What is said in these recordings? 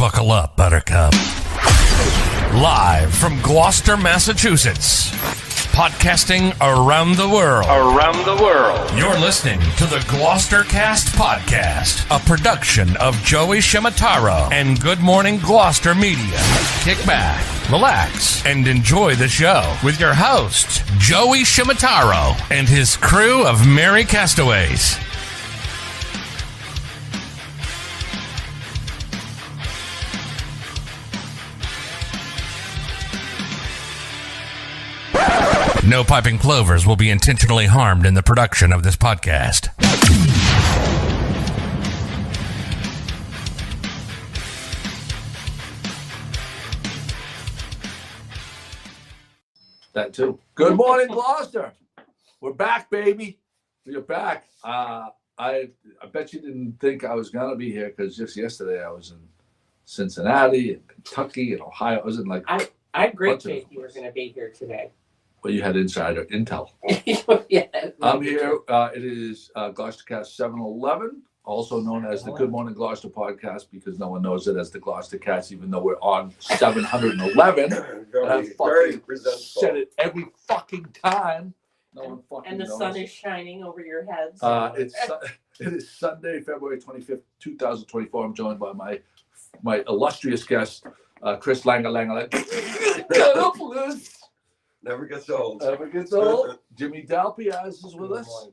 Buckle up, Buttercup. Live from Gloucester, Massachusetts. Podcasting around the world. You're listening to the GloucesterCast podcast, a production of Joey Shimataro and Good Morning Gloucester Media. Kick back, relax, and enjoy the show with your host, Joey Shimataro, and his crew of merry castaways. No piping plovers will be intentionally harmed in the production of this podcast. That too. Good morning, Gloucester. We're back, baby. We're back. I bet you didn't think I was gonna be here because just yesterday I was in Cincinnati and Kentucky and Ohio. I was in like I had great faith you were going to be here today. well, you had insider intel. Yeah, I'm here. It is GloucesterCast 711, also known as the Good Morning Gloucester podcast because no one knows it as the GloucesterCast, even though we're on 711. I fucking said it every fucking time. No one fucking and the knows. sun is shining over your heads. It is Sunday, February 25th, 2024. I'm joined by my illustrious guest, Chris Langalangalang. Never gets old. Never gets old. Jimmy Dalpiaz is with us.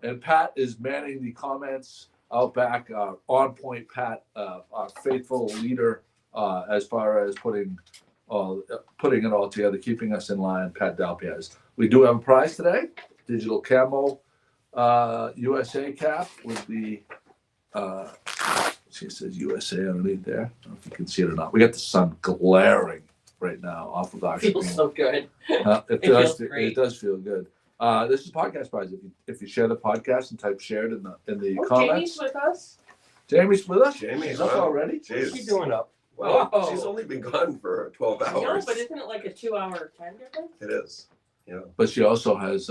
And Pat is manning the comments out back. On point, Pat, our faithful leader as far as putting it all together, keeping us in line, Pat Dalpiaz. We do have a prize today, digital camo USA cap with the, it says USA underneath there. I don't know if you can see it or not. We got the sun glaring right now off of our Feels screen. so good. It feels does. great. It does feel good. This is a podcast prize. If you share the podcast and type shared in the Oh, comments. Jamie's with us. Jamie's with us. Jamie, She's up wow. already. Jeez. What's she doing up? Well, Whoa. she's only been gone for 12 No, hours. but isn't it like a 2-hour time difference? It is. Yeah. But she also has.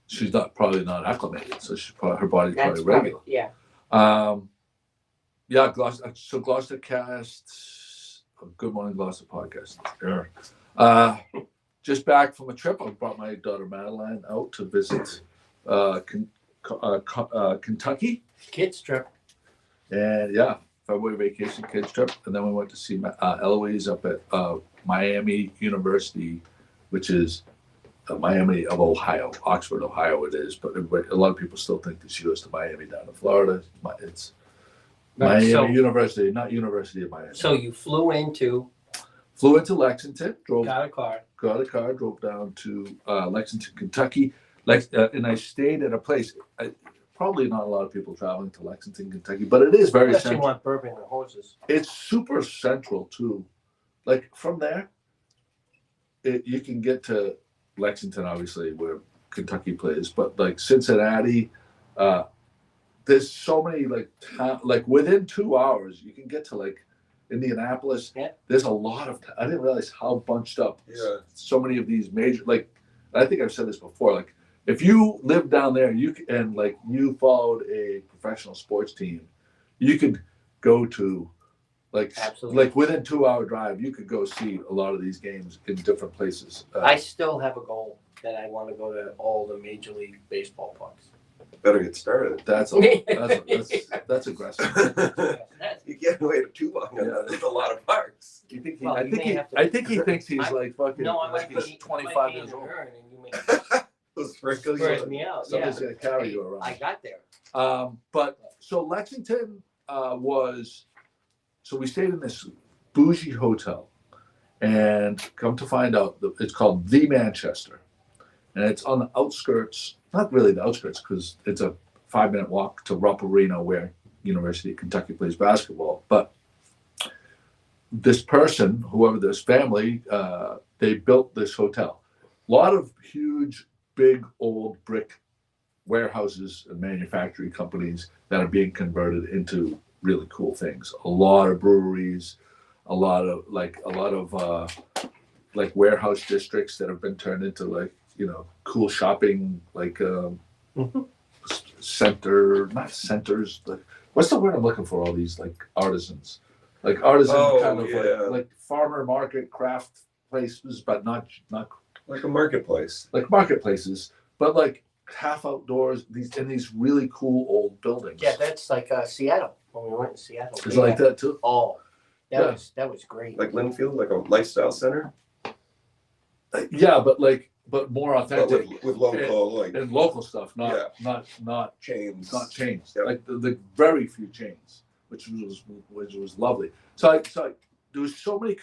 She's probably not acclimated, so her body's probably regular. Yeah. Yeah. So GloucesterCast, Good Morning Gloucester podcast. Just back from a trip. I brought my daughter Madeline out to visit Kentucky. Kids trip. And yeah, February vacation kids trip. And then we went to see Eloise up at Miami University, which is Miami of Ohio, Oxford, Ohio it is. But a lot of people still think that she goes to Miami down in Florida. It's Miami University, not University of Miami. So you flew into, Lexington, got a car. drove down to Lexington, Kentucky. And I stayed at a place, probably not a lot of people traveling to Lexington, Kentucky, but it is very Unless you central. want bourbon and horses. It's super central too. Like from there, you can get to Lexington, obviously, where Kentucky plays, but like Cincinnati, there's so many like within 2 hours, you can get to like Indianapolis. Yeah. There's a lot of. I didn't realize how bunched up. Yeah. So many of these major, like I think I've said this before. Like if you live down there, you followed a professional sports team, you could go to. Absolutely. Like within 2 hour drive, you could go see a lot of these games in different places. I still have a goal that I want to go to all the Major League Baseball parks. Better get started. That's aggressive. You can't wait too long. Yeah. There's a lot of parks. You think Well, I you think may he, have to- I think he thinks he's like fucking. No, I like might he's be 25 years old. And you may Those sprinkles. spread me out. Somebody's Yeah. gonna carry you around. I got there. But so Lexington was. So we stayed in this bougie hotel, and come to find out, it's called The Manchester, and it's on the outskirts. Not really the outskirts, because it's a 5-minute walk to Rupp Arena, where University of Kentucky plays basketball. But this person, whoever this family, they built this hotel. A lot of huge, big, old brick warehouses and manufacturing companies that are being converted into really cool things. A lot of breweries, a lot of warehouse districts that have been turned into cool shopping not centers. What's the word I'm looking for? All these artisans. like artisan Oh, kind of yeah. like farmer market craft places, but not Like a marketplace. like marketplaces, but like half outdoors. These really cool old buildings. Yeah, that's like Seattle, when we went to Seattle. Is it like that too? Oh, Yeah. that was great. Like Linfield, like a lifestyle center, Yeah, but more but authentic with local like and local stuff, not Yeah. not chains. not chains. Yep. Like the very few chains, which was lovely. So there was so many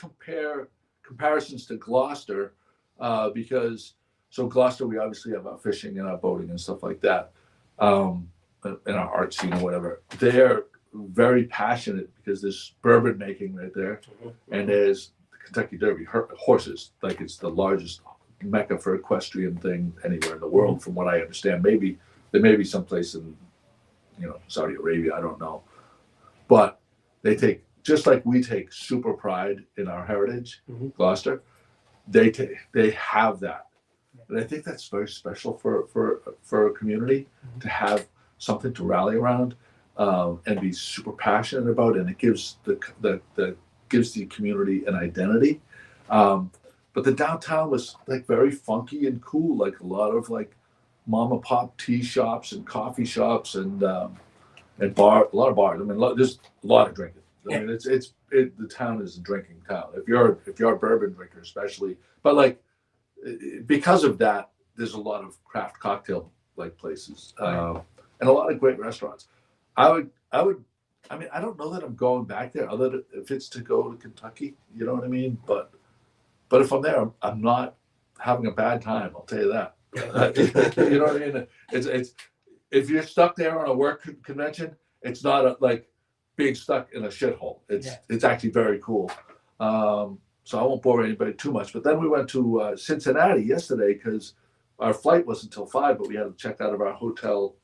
comparisons to Gloucester, because Gloucester, we obviously have our fishing and our boating and stuff like that, and our art scene or whatever. They're very passionate because there's bourbon making right there, and there's the Kentucky Derby horses. Like it's the largest mecca for equestrian thing anywhere in the world, from what I understand. Maybe there may be someplace in Saudi Arabia, I don't know, but they take, just like we take super pride in our heritage, Gloucester. They have that, and I think that's very special for a community to have something to rally around, and be super passionate about, and it gives the community an identity. But the downtown was like very funky and cool, like a lot of like mom and pop tea shops and coffee shops and a lot of bars. I mean, there's a lot of drinking. I mean, the town is a drinking town. If you're a bourbon drinker, especially, but like because of that, there's a lot of craft cocktail like places, and a lot of great restaurants. I mean, I don't know that I'm going back there, other than if it's to go to Kentucky. You know what I mean? But if I'm there, I'm not having a bad time. I'll tell you that. You know what I mean? It's if you're stuck there on a work convention, it's not like being stuck in a shithole. It's actually very cool. So I won't bore anybody too much. But then we went to Cincinnati yesterday because our flight wasn't until 5, but we had to check out of our hotel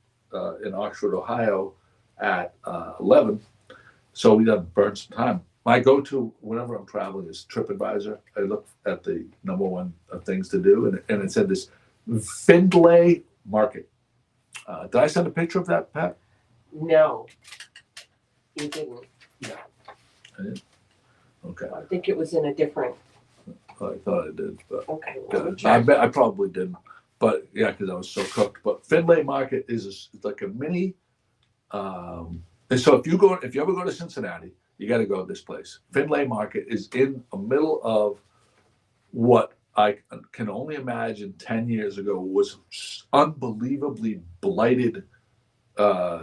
in Oxford, Ohio at 11. So we got to burn some time. My go-to whenever I'm traveling is TripAdvisor. I look at the number one things to do, and it said this Findlay Market. Did I send a picture of that, Pat? No, you didn't. I didn't? Okay. I think it was in a different. I thought I did, but Okay. I probably didn't. But yeah, because I was so cooked. But Findlay Market is like a mini. And so if you ever go to Cincinnati, you got to go to this place. Findlay Market is in the middle of what I can only imagine 10 years ago was unbelievably blighted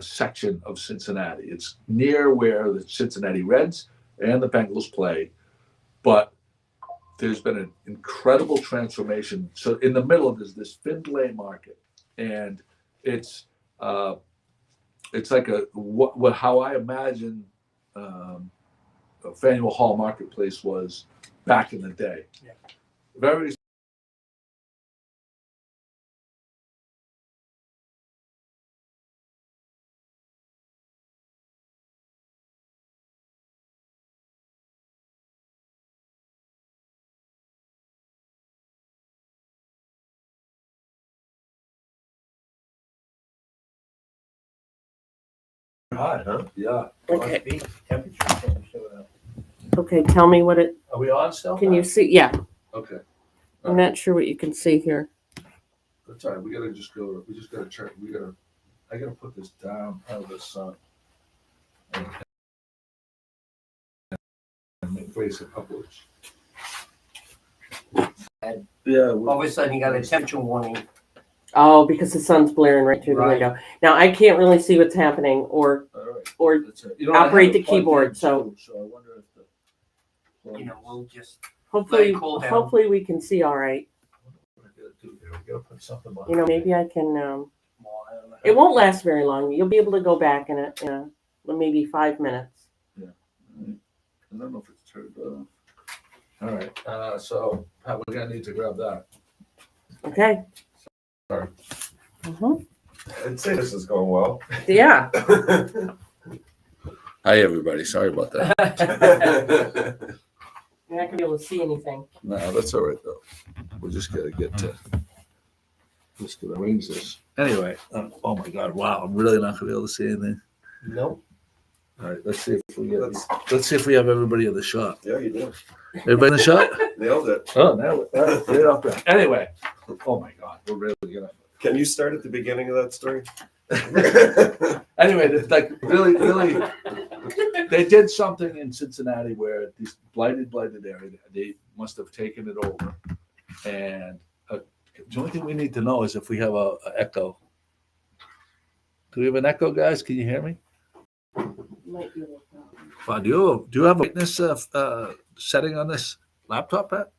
section of Cincinnati. It's near where the Cincinnati Reds and the Bengals play, but there's been an incredible transformation. So in the middle of this Findlay Market, and it's like how I imagine Faneuil Hall Marketplace was back in the day. Yeah. Very. Hot, huh? Yeah. Okay. Temperature. Okay. Tell me what it. Are we on still? Can you see? Yeah. Okay. I'm not sure what you can see here. That's all right. We just gotta turn. I gotta put this down out of the sun. And face it upwards. Yeah. All of a sudden, you got a temperature warning. Oh, because the sun's blaring right through the Right. window. Now I can't really see what's happening or All right. or That's it. I have operate it the plugged keyboard, in, so- too, I wonder if the. We'll just. hopefully Let it cool down. hopefully we can see all right. What I gotta do here? We gotta put something behind You know, it. maybe I can. Well, I don't know. It won't last very long. You'll be able to go back in maybe 5 minutes. I don't know if it's turned off. All right. So Pat, we're gonna need to grab that. Okay. Sorry. I'd say this is going well. Yeah. Hi, everybody. Sorry about that. You're not gonna be able to see anything. No, that's all right though. We just gotta just gonna arrange this. Anyway, oh my God! Wow, I'm really not gonna be able to see anything. Nope. All right, let's see if we get. Let's see if we have everybody in the shot. Yeah, you did. Everybody in the shot? Nailed it. Oh, now right up there. Anyway, oh my God, we're really gonna. Can you start at the beginning of that story? Anyway, it's like really, they did something in Cincinnati where this blighted area, they must have taken it over. And the only thing we need to know is if we have a echo. Do we have an echo, guys? Can you hear me? Might be a little problem. Do you have a brightness setting on this laptop, Pat?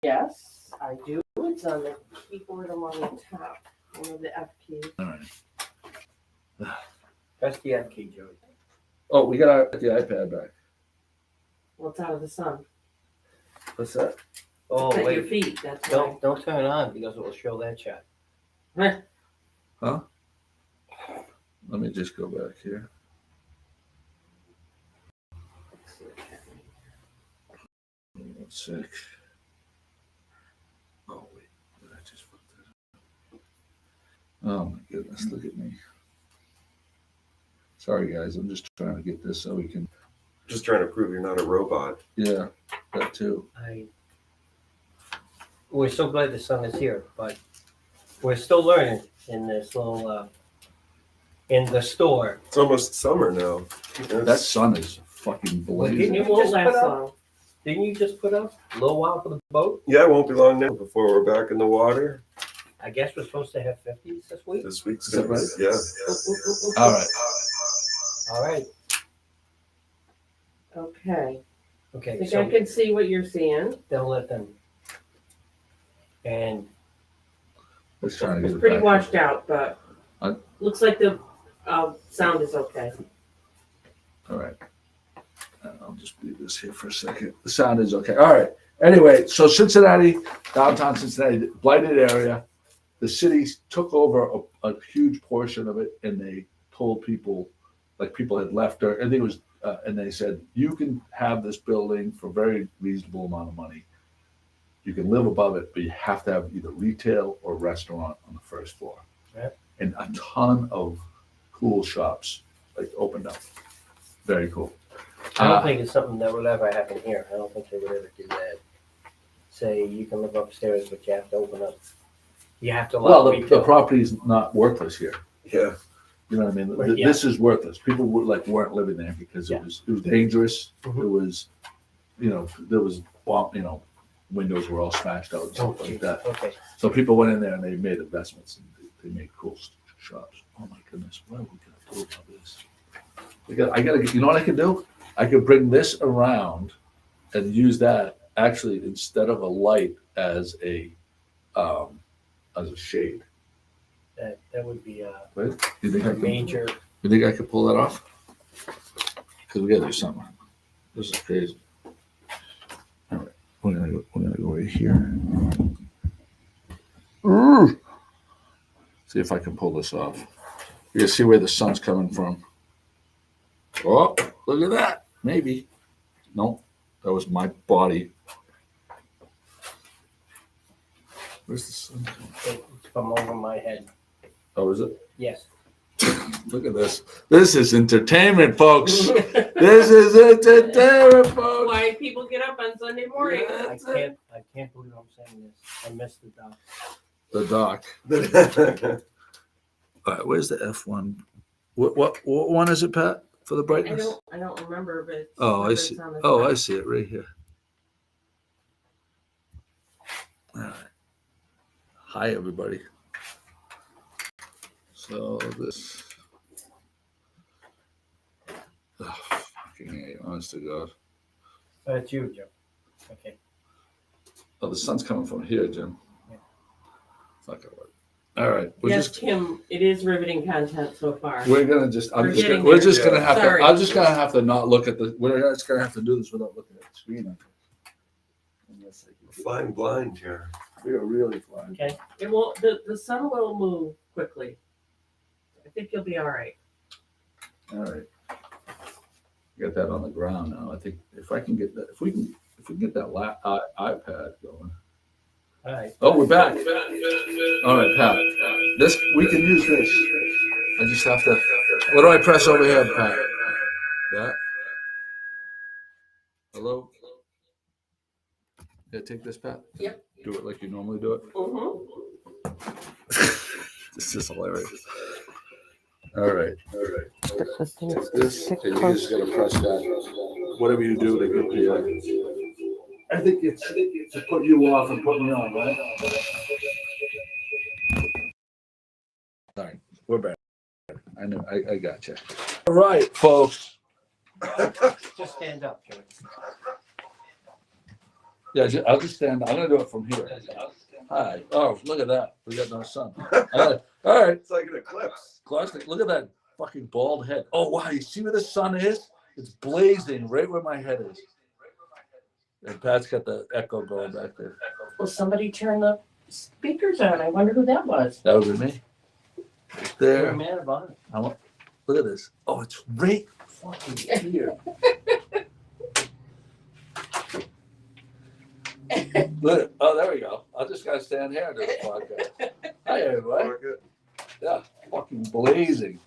Yes, I do. It's on the keyboard. I'm on the top. One of the F keys. All right. Press the F key, Joey. Oh, we got the iPad back. Well, it's out of the sun. What's that? Oh, It's at your wait. feet. That's why. Don't turn it on because it will show that chat. Huh? Let me just go back here. One sec. Oh wait, did I just put that? Oh my goodness, look at me. Sorry guys, I'm just trying to get this so we can. Just trying to prove you're not a robot. Yeah, that too. We're so glad the sun is here, but we're still learning in this little in the store. It's almost summer now. That sun is fucking Well, blazing. It won't last long. Didn't you just put up a little while for the boat? Yeah, it won't be long now before we're back in the water. I guess we're supposed to have 50s this week. This week's Is that right? Yeah. All right. All right. Okay. I Okay. think So I can see what you're seeing. they'll let them. And Let's try to get It's it pretty back. washed out, but I- looks like the sound is okay. All right. I'll just leave this here for a second. The sound is okay. All right. Anyway, so Cincinnati, downtown Cincinnati, blighted area. The city took over a huge portion of it, and they told people, like people had left, or I think it was, and they said, you can have this building for a very reasonable amount of money. You can live above it, but you have to have either retail or restaurant on the first floor. Right. And a ton of cool shops like opened up. Very cool. I don't think it's something that would ever happen here. I don't think they would ever do that. Say you can live upstairs, but you have to open up. You have to Well, allow the retail. property's not worthless here. Yeah. You know what I mean? Right, yeah. This is worthless. People weren't living there because Yeah. it was dangerous. Mhm. It was, there was windows were all smashed out and Oh, stuff like geez. that. Okay. So people went in there and they made investments and they made cool shops. Oh my goodness, what are we gonna do about this? I gotta. You know what I could do? I could bring this around and use that actually instead of a light as a shade. That would be Right? You think I a can? major. You think I could pull that off? Because we gotta do something. This is crazy. All right, we're gonna go right here. See if I can pull this off. You can see where the sun's coming from. Oh, look at that. Maybe. No, that was my body. Where's the sun coming? It's from over my head. Oh, is it? Yes. Look at this. This is entertainment, folks. This is entertainment, folks. Why people get up on Sunday morning? I can't believe I'm saying this. I missed the doc. The dock. All right, where's the F1? What one is it, Pat, for the brightness? I don't remember, but it's, Oh, I it's see. on the Oh, top. I see it right here. All right. Hi, everybody. So this. Oh, fucking hate, honest to God. That's you, Joe. Okay. Oh, the sun's coming from here, Jim. Yeah. It's not gonna work. All right, Yes, Kim, it is riveting content so far. we're gonna just. We're We're getting just there. gonna have Sorry. to. I'm just gonna have to not look at the. We're just gonna have to do this without looking at the screen. Unless I can- Flying blind here. We are really flying. Okay. It will. The sun will move quickly. I think you'll be all right. All right. Got that on the ground now. I think if I can get that, if we can get that iPad going. All right. Oh, we're back. All right, Pat. This we can use this. I just have to. What do I press over here, Pat? Pat? Hello? Yeah, take this, Pat. Yep. Do it like you normally do it. This is hilarious. All right. Take this, and you just gotta press that. Whatever you do to get the. I think it's to put you off and put me on, right? Sorry, we're back. I know. I got you. All right, folks. Just stand up, Jimmy. Yeah, I'll just stand. I'm gonna do it from here. Hi. Oh, look at that. We got no sun. All right. It's like an eclipse. Classic. Look at that fucking bald head. Oh wow, you see where the sun is? It's blazing right where my head is. And Pat's got the echo going back there. Well, somebody turn the speakers on. I wonder who that was. That would be me. Right You're there. a man of honor. Look at this. Oh, it's right fucking here. Look. Oh, there we go. I just gotta stand here and do the podcast. Hi everybody. Yeah, fucking blazing.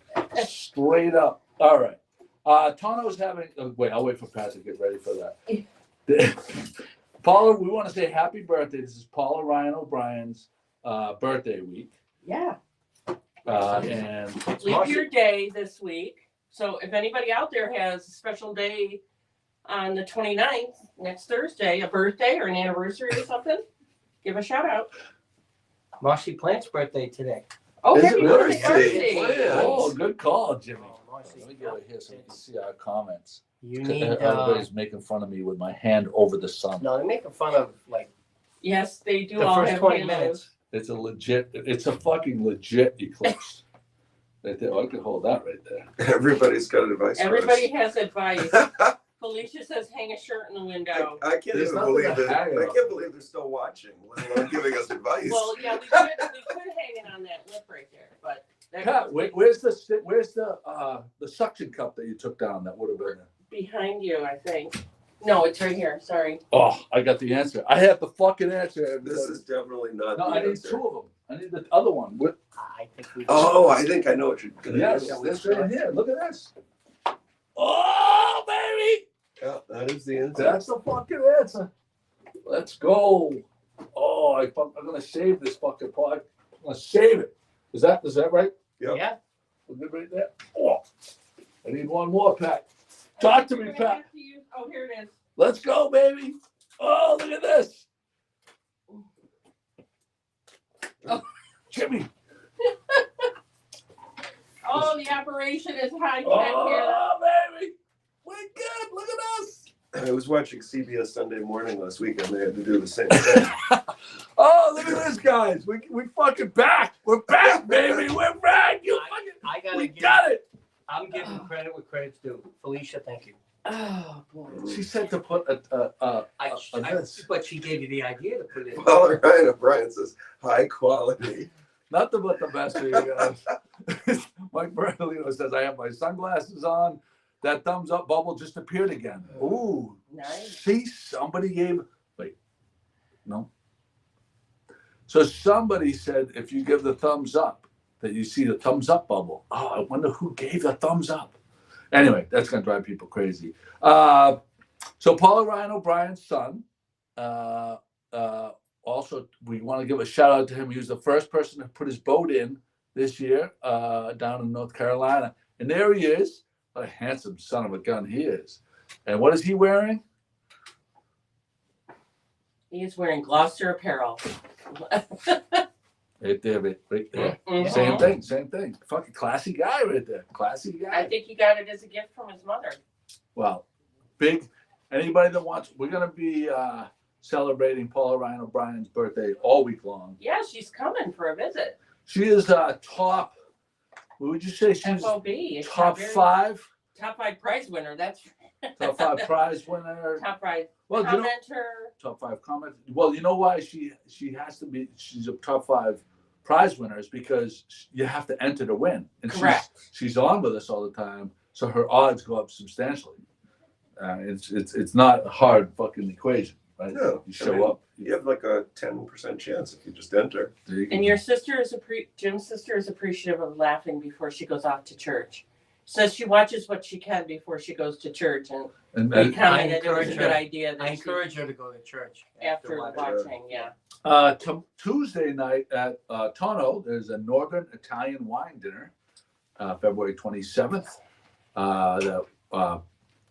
Straight up. All right. Tono's having. Wait, I'll wait for Pat to get ready for that. Paula, we want to say happy birthday. This is Paula Ryan O'Brien's birthday week. Yeah. And Leap year day this week. So if anybody out there has a special day on the 29th, next Thursday, a birthday or an anniversary or something, give a shout out. Marcy Plant's birthday today. Oh, Is happy it really? birthday, Marcy. Yeah. oh, good call, Jimmy. Marcy. Let me get right here so we can see our comments. You need. Everybody's making fun of me with my hand over the sun. No, they're making fun of like Yes, they do the all first have 20 halos. minutes. It's a fucking legit eclipse. Right there. Oh, I can hold that right there. Everybody's got advice. Everybody has advice. Felicia says hang a shirt in the window. I can't There's even nothing believe to it. hang I on. can't believe they're still watching, let alone giving us advice. Well, yeah, we could hang it on that lip right there, but that Pat, where's the suction cup that you took down? That would have been there. behind you, I think. No, it's right here. Sorry. Oh, I got the answer. I have the fucking answer. This is definitely not No, the I need answer. two of them. I need the other one. I think we. Oh, I think I know what you're gonna Yes, do. this right here. Look at this. Oh, baby. Yeah, that is the answer. That's the fucking answer. Let's go. Oh, I'm gonna save this fucking pod. I'm gonna save it. Is that right? Yep. Yeah. We're good right there. Oh, I need one more, Pat. Talk to me, Pat. Oh, here it is. Let's go, baby. Oh, look at this. Oh. Jimmy. Oh, the operation is high tech here. Oh, baby. We're good. Look at us. I was watching CBS Sunday Morning last weekend. They had to do the same thing. Oh, look at this, guys. We fucking back. We're back, baby. We're back. I gotta We give. got it. I'm giving credit where credit's due. Felicia, thank you. Oh, boy. She said to put a this. But she gave you the idea to put it. Well, Ryan O'Brien says high quality. Nothing but the best for you guys. Mike Bertolino says, I have my sunglasses on. That thumbs up bubble just appeared again. Ooh. Nice. See, somebody gave. Wait. No. So somebody said if you give the thumbs up, that you see the thumbs up bubble. Oh, I wonder who gave the thumbs up. Anyway, that's going to drive people crazy. So Paula Ryan O'Brien's son. Also, we want to give a shout out to him. He was the first person to put his boat in this year down in North Carolina. And there he is. What a handsome son of a gun he is. And what is he wearing? He is wearing Gloucester apparel. Right there, right there. Mhm. Same thing. Fucking classy guy right there. Classy guy. I think he got it as a gift from his mother. Well, big. Anybody that wants, we're going to be celebrating Paula Ryan O'Brien's birthday all week long. Yeah, she's coming for a visit. She is top, what would you say? She's FOB. It's top very- five? Top 5 prize winner. That's Top 5 prize winner. top prize Well, you know, commenter. top 5 comment. Well, you know why she has to be, she's a top 5 prize winner is because you have to enter to win. And Correct. she's on with us all the time, so her odds go up substantially. It's not a hard fucking equation, right? No, You I show mean, up. You have like a 10% chance if you just enter. And your sister is Jim's sister is appreciative of laughing before she goes off to church. Says she watches what she can before she goes to church, and And we commented it was a encourage good her. idea I that she, encourage her to go to church after watching. watching, yeah. Tuesday night at Tono, there's a Northern Italian wine dinner, February 27th. That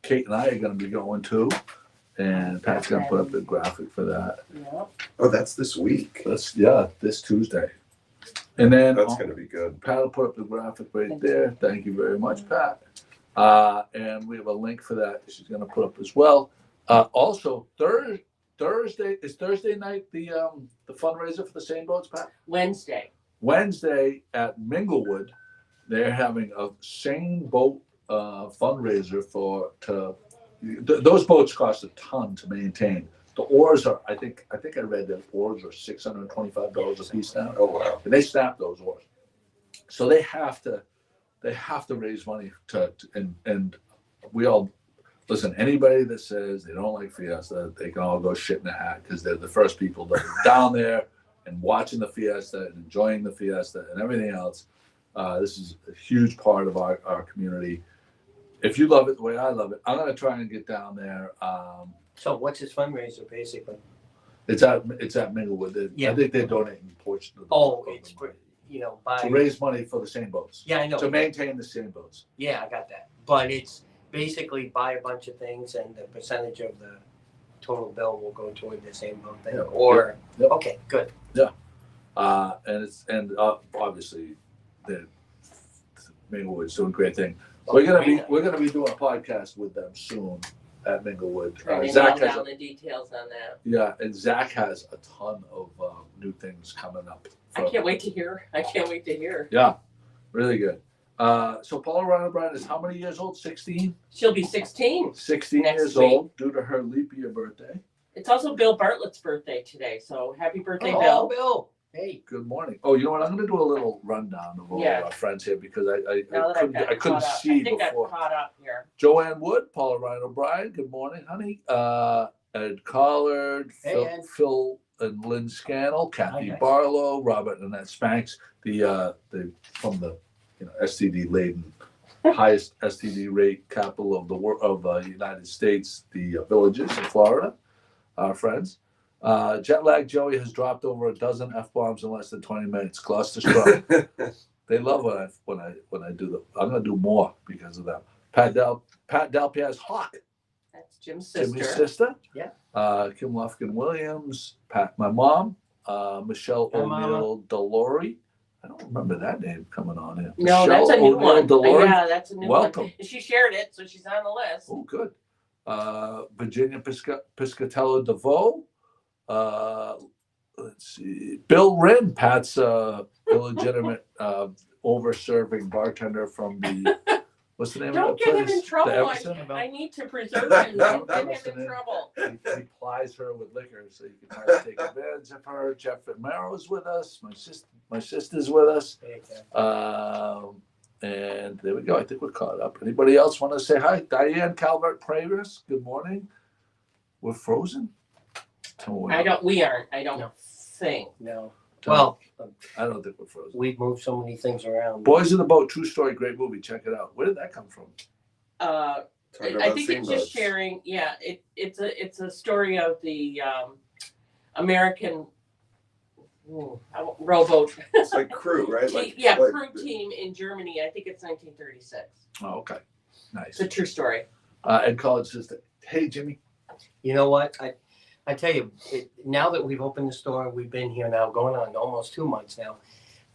Kate and I are going to be going to, and Pat's going to put up the graphic for that. Yeah. Oh, that's this week. That's this Tuesday. And then That's going to be good. Pat will put up the graphic right Thank there. Thank you very much, Pat. And we have a link for that she's going to put up as well. Also, Thursday is Thursday night the fundraiser for the Same Boats, Pat? Wednesday at Minglewood, they're having a Same Boat fundraiser those boats cost a ton to maintain. The oars are, I think I read that oars are $625 a piece now. Oh, wow. And they snap those oars. So they have to raise money and we all listen, anybody that says they don't like Fiesta, they can all go shit in a hat because they're the first people that are down there and watching the Fiesta and enjoying the Fiesta and everything else. This is a huge part of our community. If you love it the way I love it, I'm going to try and get down there. So what's his fundraiser basically? It's at Minglewood. Yeah. I think they're donating a portion of the Oh, of the it's money by to raise money for the Same Boats. Yeah, I know. To maintain the Same Boats. Yeah, I got that. But it's basically buy a bunch of things and the percentage of the total bill will go toward the Same Boat thing. Yeah. Or Yep. okay, good. And obviously the Minglewood's doing a great thing. We're gonna be doing a podcast with them soon at Minglewood. Trying to Zach nail has down the details on that. and Zach has a ton of new things coming up. I can't wait to hear. Yeah, really good. So Paula Ryan O'Brien is how many years old? 16? She'll be 16. 16 Next years week. old due to her leap year birthday. It's also Bill Bartlett's birthday today, so happy birthday, Oh, Bill. Bill. Hey. Good morning. Oh, you know what? I'm going to do a little rundown of all Yeah. our friends here because I Now that I've couldn't gotten couldn't caught up. see I think before. I've caught up here. Joanne Wood, Paula Ryan O'Brien. Good morning, honey. Ed Collard, Hey, Ed. Phil and Lynn Scannell, Kathy guys. Barlow, Robert and Annette Spanks. The from the STD laden highest STD rate capital of the United States, the Villages in Florida. Our friends. Jet lag Joey has dropped over a dozen F-bombs in less than 20 minutes. Gloucester strong. They love when I do them. I'm gonna do more because of them. Pat Delpierre's Hawk. That's Jim's sister. Jimmy's sister. Yeah. Kim Lufkin Williams. Pat, my mom. Michelle Hi, O'Neill Delory. I don't remember that name coming on here. No, Michelle that's a new O'Neill one. Delory. Yeah, that's a new Welcome. one. She shared it, so she's on the list. Oh, good. Virginia Piscatello DeVoe. Let's see. Bill Wren, Pat's illegitimate over-serving bartender from the what's the name Don't of that get place? him in trouble. The Everson? I need to preserve him. Don't get him Everson, in trouble. He plies her with liquor, so you can try to take advantage of her. Jeff Marrow's with us. My sister's with us. And there we go. I think we're caught up. Anybody else want to say hi? Diane Calvert Pravis. Good morning. We're frozen. We aren't. I don't think. No. Well, I don't think we're frozen. we've moved so many things around. Boys in the Boat, true story, great movie. Check it out. Where did that come from? I Talking about think it's just steamboats. sharing. Yeah, it's a story of the American rowboat. It's like crew, right? Like, crew team in Germany. I think it's 1936. Oh, okay. Nice. It's a true story. Ed College says, hey, Jimmy. You know what? I tell you, now that we've opened the store, we've been here now going on almost 2 months now.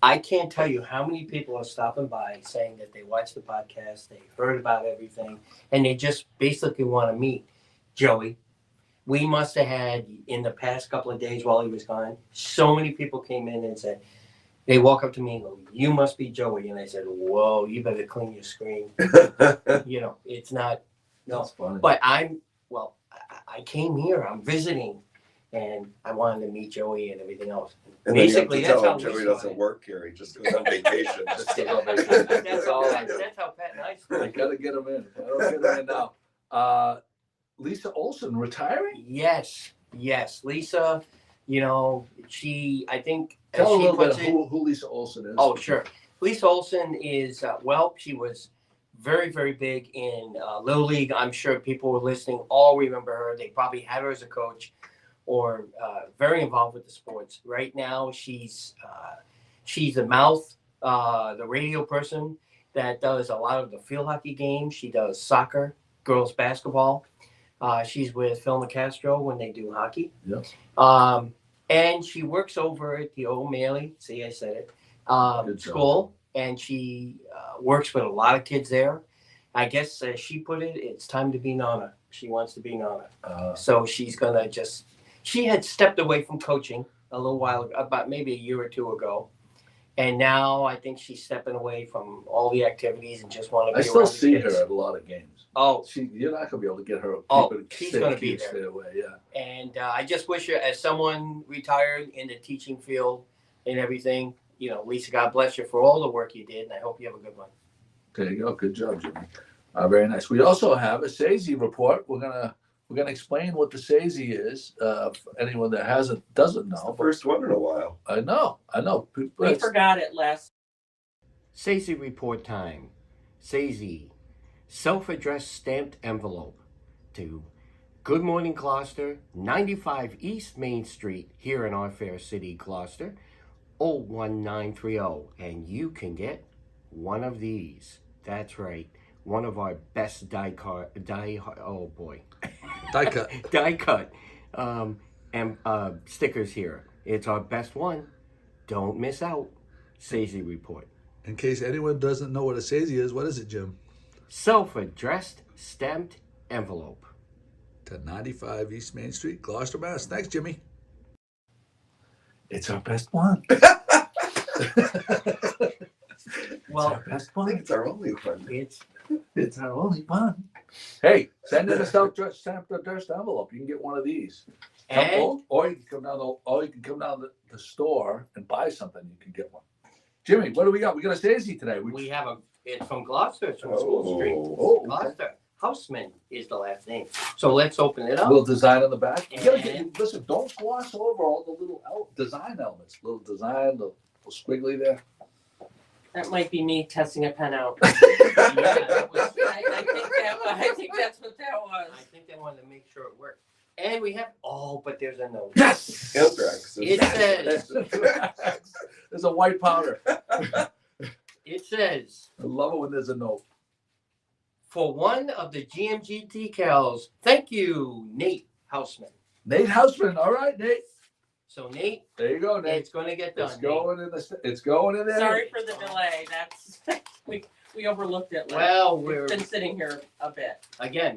I can't tell you how many people are stopping by saying that they watched the podcast, they heard about everything, and they just basically want to meet Joey. We must have had, in the past couple of days while he was gone, so many people came in and said, they walk up to me and go, you must be Joey. And I said, whoa, you better clean your screen. It's not, no. That's funny. But I came here, I'm visiting, and I wanted to meet Joey and everything else. And then you have Basically, to that's tell how him we Joey started. doesn't work here. He just goes on vacation. Just goes on vacation. That's all. That's how Pat and I I started. gotta get him in. I don't get him in now. Lisa Olson retiring? Yes. Lisa, she, I think, as Tell a she little bit puts of it. who Lisa Olson is. Oh, sure. Lisa Olson is, she was very, very big in Little League. I'm sure people who are listening all remember her. They probably had her as a coach or very involved with the sports. Right now, she's the mouth, the radio person that does a lot of the field hockey games. She does soccer, girls basketball. She's with Phil McCastro when they do hockey. Yeah. And she works over at the O'Malley, see, I said it, Good job. school, and she works with a lot of kids there. I guess, as she put it, it's time to be Nana. She wants to be Nana. So she's going to she had stepped away from coaching a little while ago, about maybe a year or two ago. And now I think she's stepping away from all the activities and just want to be I still around the see kids. her at a lot of games. Oh, You're not gonna be able to get her. She's gonna be there. Stay away, yeah. And I just wish her, as someone retired in the teaching field and everything, Lisa, God bless you for all the work you did, and I hope you have a good one. There you go. Good job, Jimmy. Very nice. We also have a SAISI report. We're gonna explain what the SAISI is for anyone that doesn't know. It's the first one in a while. I know. We forgot it last. SAISI report time. SAISI, self-addressed stamped envelope to Good Morning Gloucester, 95 East Main Street, here in our fair city, Gloucester, 01930. And you can get one of these. That's right. One of our best die cut stickers here. It's our best one. Don't miss out. SAISI report. In case anyone doesn't know what a SAISI is, what is it, Jim? Self-addressed stamped envelope. To 95 East Main Street, Gloucester, Mass. Thanks, Jimmy. It's our best one. Well, our best I think one. it's our only one. It's our only one. Hey, send in a stamped addressed envelope. You can get one of these. and Or you can come down the store and buy something. You can get one. Jimmy, what do we got? We got a SAISI today. we have it's from Gloucester. It's from School Street. Oh, Gloucester. Houseman is the last name. So let's open it a up. little design on the back. You gotta And- listen, don't gloss over all the little design elements. Little design, the squiggly there. That might be me testing a pen out. Yeah, that was- I think that's what that was. I think they wanted to make sure it worked. And we have, but there's a note. Yes! Anthrax. It says, There's a white powder. it says, I love it when there's a note. for one of the GMG decals, thank you, Nate Houseman. Nate Houseman. All right, Nate. So Nate, There you go, Nate. it's going to get done. It's going in there. Sorry for the delay. That's we overlooked it. Nate. Well, We've been sitting here a bit.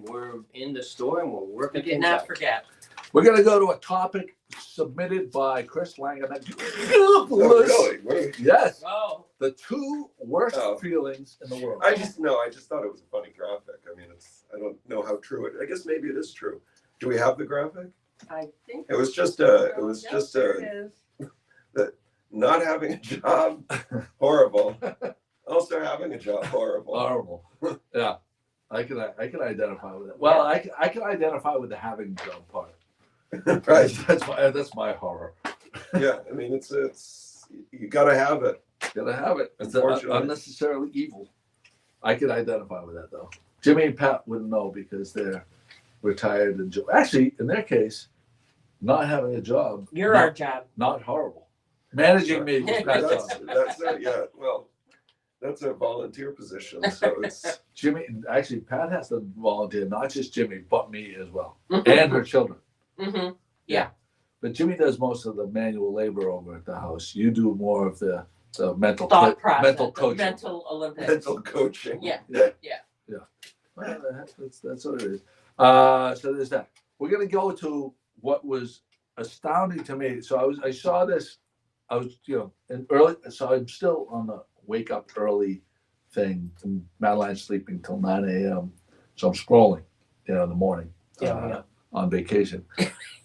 we're in the store and we're We working did things not out. forget. We're gonna go to a topic submitted by Chris Lang. Oh, really? What? Yes. Oh, The two worst Oh. feelings in the world. I just thought it was a funny graphic. I mean, I don't know how true it. I guess maybe it is true. Do we have the graphic? I think It was just there it is. not having a job, horrible. Also having a job, horrible. Horrible. Yeah. I can identify with it. Well, I can identify with the having job part. Right. That's my horror. Yeah. I mean, it's you gotta have it. Gotta have it. It's Unfortunately. unnecessarily evil. I can identify with that though. Jimmy and Pat wouldn't know because they're retired and actually, in their case, not having a job. You're our job. Not horrible. Managing me was Pat's job. That's it. Yeah. Well, that's a volunteer position, so it's Jimmy, actually, Pat has to volunteer, not just Jimmy, but me as well, and her children. Mm-hmm. But Jimmy does most of the manual labor over at the house. You do more of the mental Thought process. mental the coaching. Mental Olympics. mental coaching. Yeah. Well, that's what it is. So there's that. We're gonna go to what was astounding to me. So I saw this. I was in early. So I'm still on the wake up early thing. And Madeline's sleeping till 9 a.m. So I'm scrolling, in the morning. On vacation.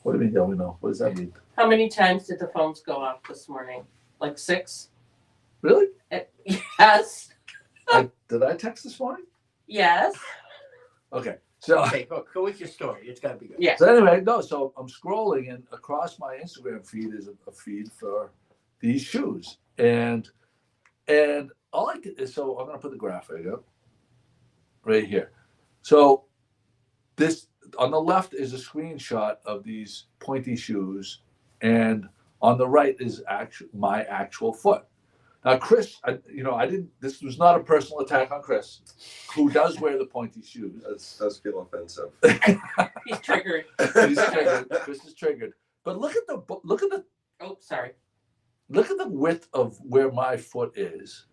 What do you mean? Don't we know? What does that mean? How many times did the phones go off this morning? Like 6? Really? Yes. Did I text this morning? Yes. Okay. So. Okay, go with your story. It's got to be good. Yeah. So anyway, no. So I'm scrolling, and across my Instagram feed is a feed for these shoes, and all I did is so I'm gonna put the graphic up. right here. So this on the left is a screenshot of these pointy shoes, and on the right is my actual foot. Now, Chris, I didn't. This was not a personal attack on Chris, who does wear the pointy shoes. That does feel offensive. He's triggered. He's triggered. Chris is triggered. But look at the Oh, sorry. look at the width of where my foot is,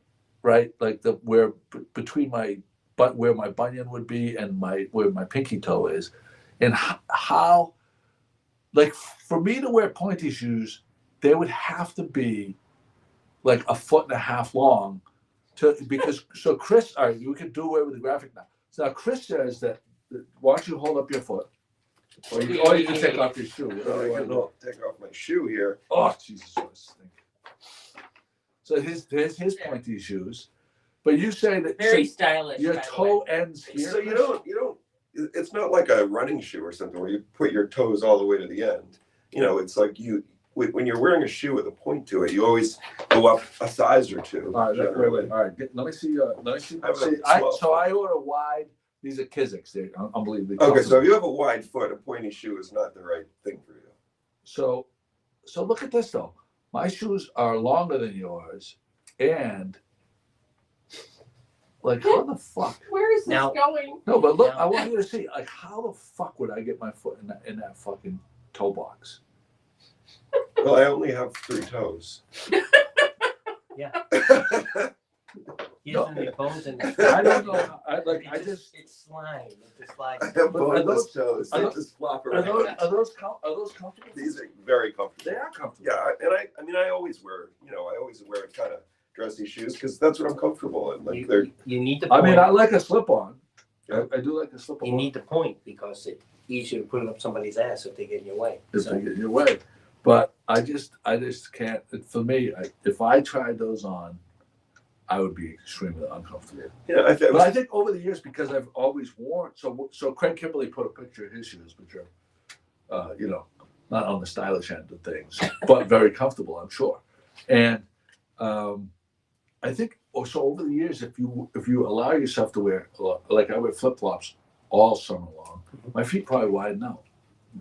right? Like between my butt, where my bunion would be, and where my pinky toe is, and how, like, for me to wear pointy shoes, they would have to be like a foot and a half long, so Chris, all right, you can do away with the graphic now. So now Chris says that. Why don't you hold up your foot, or you can take off your shoe. I can take off my shoe here. Oh, Jesus Christ! So his pointy shoes, but you say that Very stylish. your by the toe way. ends here. So you don't. It's not like a running shoe or something where you put your toes all the way to the end. It's like when you're wearing a shoe with a point to it, you always go up a size or two. All right, wait. All right, let me see. So I order wide. These are Kizik's. They're unbelievably Okay, so comfortable. if you have a wide foot, a pointy shoe is not the right thing for you. So look at this though. My shoes are longer than yours, and like how the fuck? Where is this Now- going? No, but look, I want you to see like how the fuck would I get my foot in that fucking toe box? Well, I only have 3 toes. Yeah. He No. doesn't have bones in his I don't know. It's slime. It just slides. I have But are boneless toes. are They those- just flop Are around. those comfortable? These are very comfortable. They are comfortable. Yeah, and I always wear, kind of dressy shoes because that's what I'm comfortable in. Like they're You need to I point. mean, I like a slip-on. Yeah. I do like a slip-on. You need to point because it's easier to put it up somebody's ass if they get in your way. if So, they get in your way. But I just can't. For me, if I tried those on, I would be extremely uncomfortable. But I think over the years, because I've always worn, so Craig Kimberly put a picture of his shoes, which are, not on the stylish end of things, but very comfortable, I'm sure. And I think also over the years, if you allow yourself to wear, like I wear flip flops all summer long, my feet probably widen out.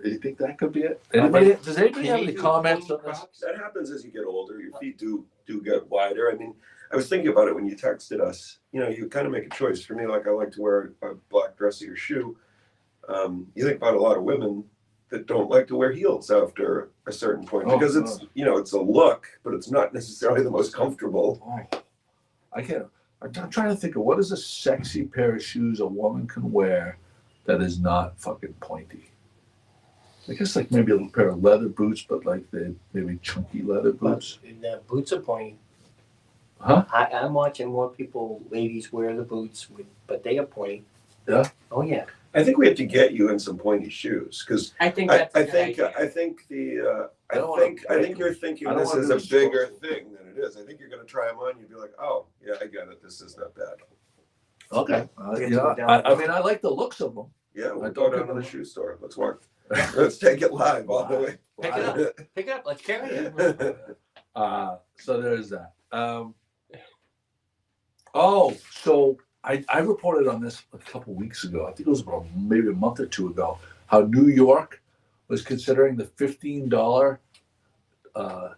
Do you think that could be it? Does anybody have any comments on this? That happens as you get older. Your feet do get wider. I mean, I was thinking about it when you texted us. You kind of make a choice. For me, like I like to wear a black dressier shoe. You think about a lot of women that don't like to wear heels after a certain point because it's it's a look, but it's not necessarily the most comfortable. Oh, I can't. I'm trying to think of what is a sexy pair of shoes a woman can wear that is not fucking pointy. I guess like maybe a pair of leather boots, but like maybe chunky leather boots. the boots are pointy. Huh? I'm watching more ladies wear the boots, but they are pointy. Yeah? Oh, yeah. I think we have to get you in some pointy shoes because I think I that's a good think idea. I think I don't wanna I think you're thinking I don't this wanna is do a this bigger social. thing than it is. I think you're going to try them on. You'd be like, oh yeah, I get it. This is not bad. Okay. Get to go down. I mean, I like the looks of them. Yeah, we'll I go don't down to think the I'm- shoe store. Let's walk. Let's take it live all the way. Pick it up. Pick it up. Let's carry it. So there's that. So I reported on this a couple weeks ago. I think it was about maybe a month or two ago. How New York was considering the $15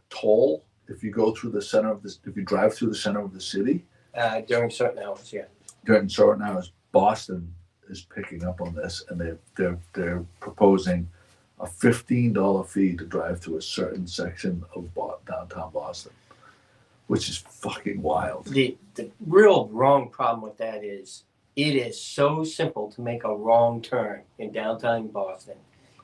toll if you go through the center of this. If you drive through the center of the city During certain hours, yeah. during certain hours. Boston is picking up on this, and they're proposing a $15 fee to drive through a certain section of downtown Boston, which is fucking wild. The real wrong problem with that is it is so simple to make a wrong turn in downtown Boston,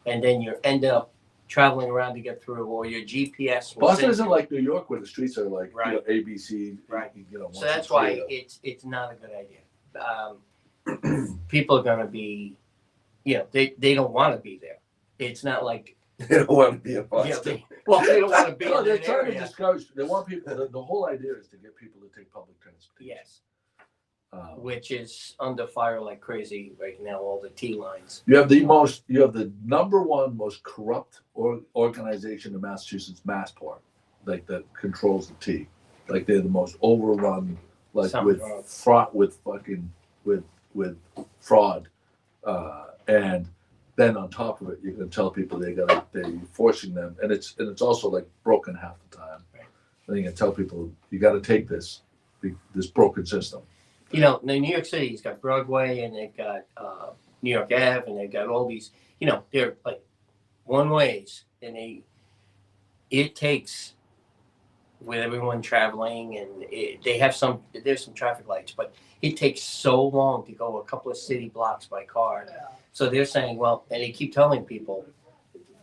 and then you end up traveling around to get through, or your GPS will Boston send isn't you. like New York where the streets are like Right. ABC. Right. one, So that's two, why three. it's not a good idea. People are gonna be, they don't want to be there. It's not like They don't want to be in they Boston. don't want to be No, in they're that trying to area. discourage. They want people. The whole idea is to get people to take public transportation. Yes, Um, which is under fire like crazy right now. All the T lines. You have the number one most corrupt organization in Massachusetts, Massport, like that controls the T. Like they're the most overrun, like Something with wrong. fraught with fucking with with fraud, and then on top of it, you're going to tell people they're forcing them, and it's also like broken half the time. Right. And you can tell people you got to take this broken system. You know, in New York City, it's got Broadway, and they've got New York Ave, and they've got all these. You know, they're like one ways, and it takes with everyone traveling, and there's some traffic lights, but it takes so long to go a couple of city blocks by car. So they're saying, well, and they keep telling people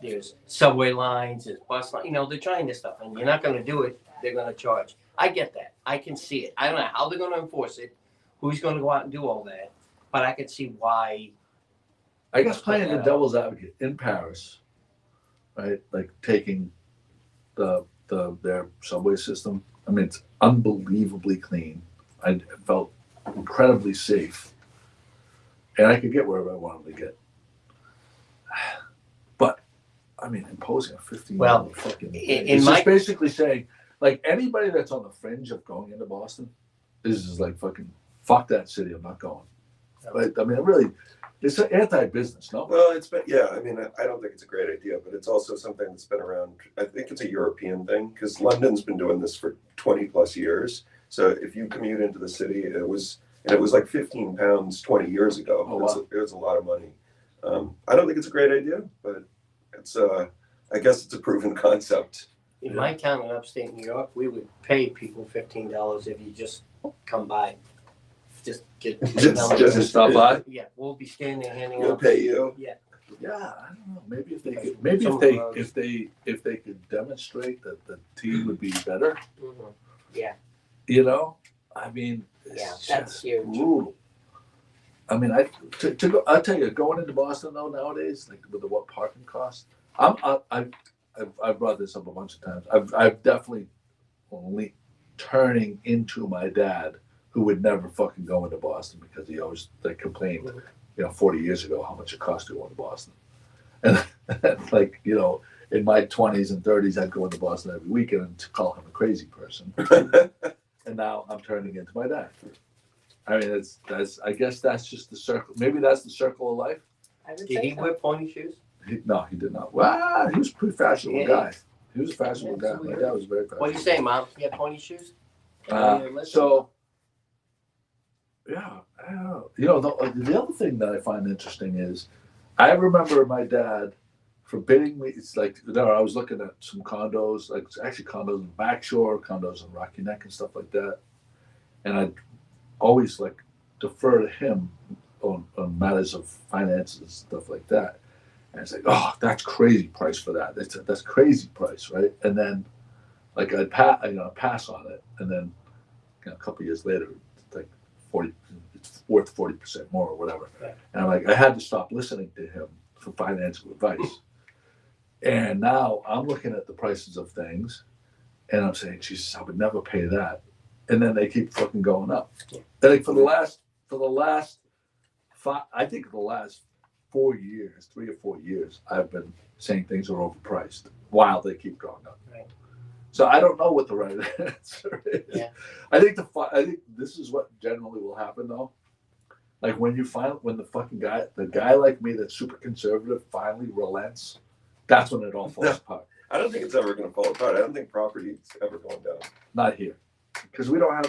there's subway lines, there's bus lines, you know, they're trying this stuff, and you're not going to do it, they're going to charge. I get that. I can see it. I don't know how they're going to enforce it, who's going to go out and do all that, but I can see why. I guess playing the devil's advocate in Paris, right? Like taking their subway system. I mean, it's unbelievably clean. I felt incredibly safe, and I could get wherever I wanted to get. But I mean, imposing a 15-year-old fucking it's just basically saying, like, anybody that's on the fringe of going into Boston is like fucking fuck that city. I'm not going. Right? I mean, it's an anti-business, no? Well, I mean, I don't think it's a great idea, but it's also something that's been around. I think it's a European thing because London's been doing this for 20 plus years. So if you commute into the city, it was like £15 20 years ago. Oh, wow. It was a lot of money. I don't think it's a great idea, but it's I guess it's a proven concept. In my town in upstate New York, we would pay people $15 if you just come by. Just just stop by. Yeah, we'll be standing there handing We'll out. pay you. Yeah. Yeah, I don't know. Maybe if they could demonstrate that the tea would be better. Mm-hmm. Yeah. You know, I mean, it's that's huge. brutal. I mean, I'll tell you, going into Boston though nowadays, like with what parking costs, I've brought this up a bunch of times. I've definitely only turning into my dad, who would never fucking go into Boston because he always complained, 40 years ago how much it cost to go into Boston. And like, in my 20s and 30s, I'd go into Boston every weekend and call him a crazy person. And now I'm turning into my dad. I mean, I guess that's just the circle. Maybe that's the circle of life. Did he wear pony shoes? No, he did not. Well, he was a pretty fashionable guy. He was a fashionable guy. My dad was very fashionable. What do you say, Mom? He had pony shoes? Yeah, I don't know. The other thing that I find interesting is I remember my dad forbidding me. It's like, I was looking at some condos, like actually condos in Backshore, condos in Rocky Neck and stuff like that. And I'd always defer to him on matters of finances and stuff like that. And it's like, oh, that's crazy price for that. That's crazy price, right? And then I'd pass on it. And then a couple of years later, it's like 40, it's worth 40% more or whatever. Right. And I had to stop listening to him for financial advice. And now I'm looking at the prices of things and I'm saying, Jesus, I would never pay that. And then they keep fucking going up. And for the last 4 years, 3 or 4 years, I've been saying things are overpriced while they keep going up. Right. So I don't know what the right answer is. Yeah. I think this is what generally will happen though. Like when the guy like me that's super conservative finally relents, that's when it all falls apart. I don't think it's ever going to fall apart. I don't think property is ever going down. Not here, because we don't have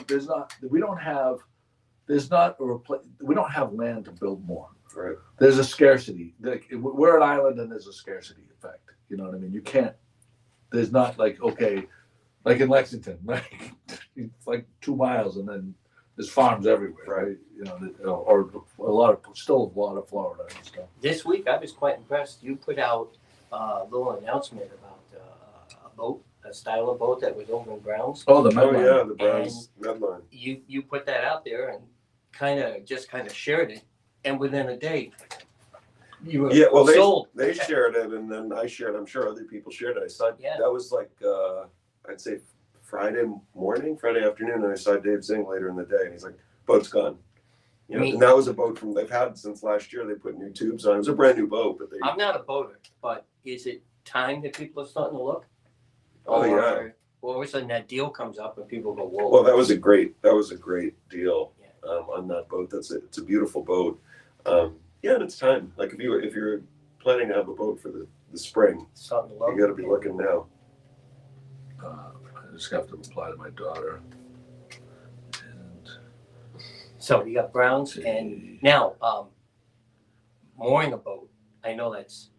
land to build more. Right. There's a scarcity. We're an island, and there's a scarcity effect. You know what I mean? You can't. There's not like in Lexington, it's like 2 miles, and then there's farms everywhere, right? Or a lot of Florida and stuff. This week, I was quite impressed. You put out a little announcement about a boat, a style of boat that was over in Browns. Oh, the Medline. Oh yeah, the Browns Medline. You put that out there and kind of shared it, and within a day, you were sold. They shared it, and then I shared. I'm sure other people shared it. I saw that was I'd say Friday afternoon, and I saw Dave Zing later in the day, and he's like, "Boat's gone." And that was a boat they've had since last year. They put new tubes on. It was a brand new boat, but I'm not a boater, but is it time that people are starting to look? Yeah. All of a sudden that deal comes up and people go, "Whoa!" Well, that was a great deal. Yeah. on that boat. It's a beautiful boat. Yeah, and it's time. Like if you're planning to have a boat for the spring, Something to look. you got to be looking now. I just have to reply to my daughter. And So you got Browns, and now mooring a boat. I know that's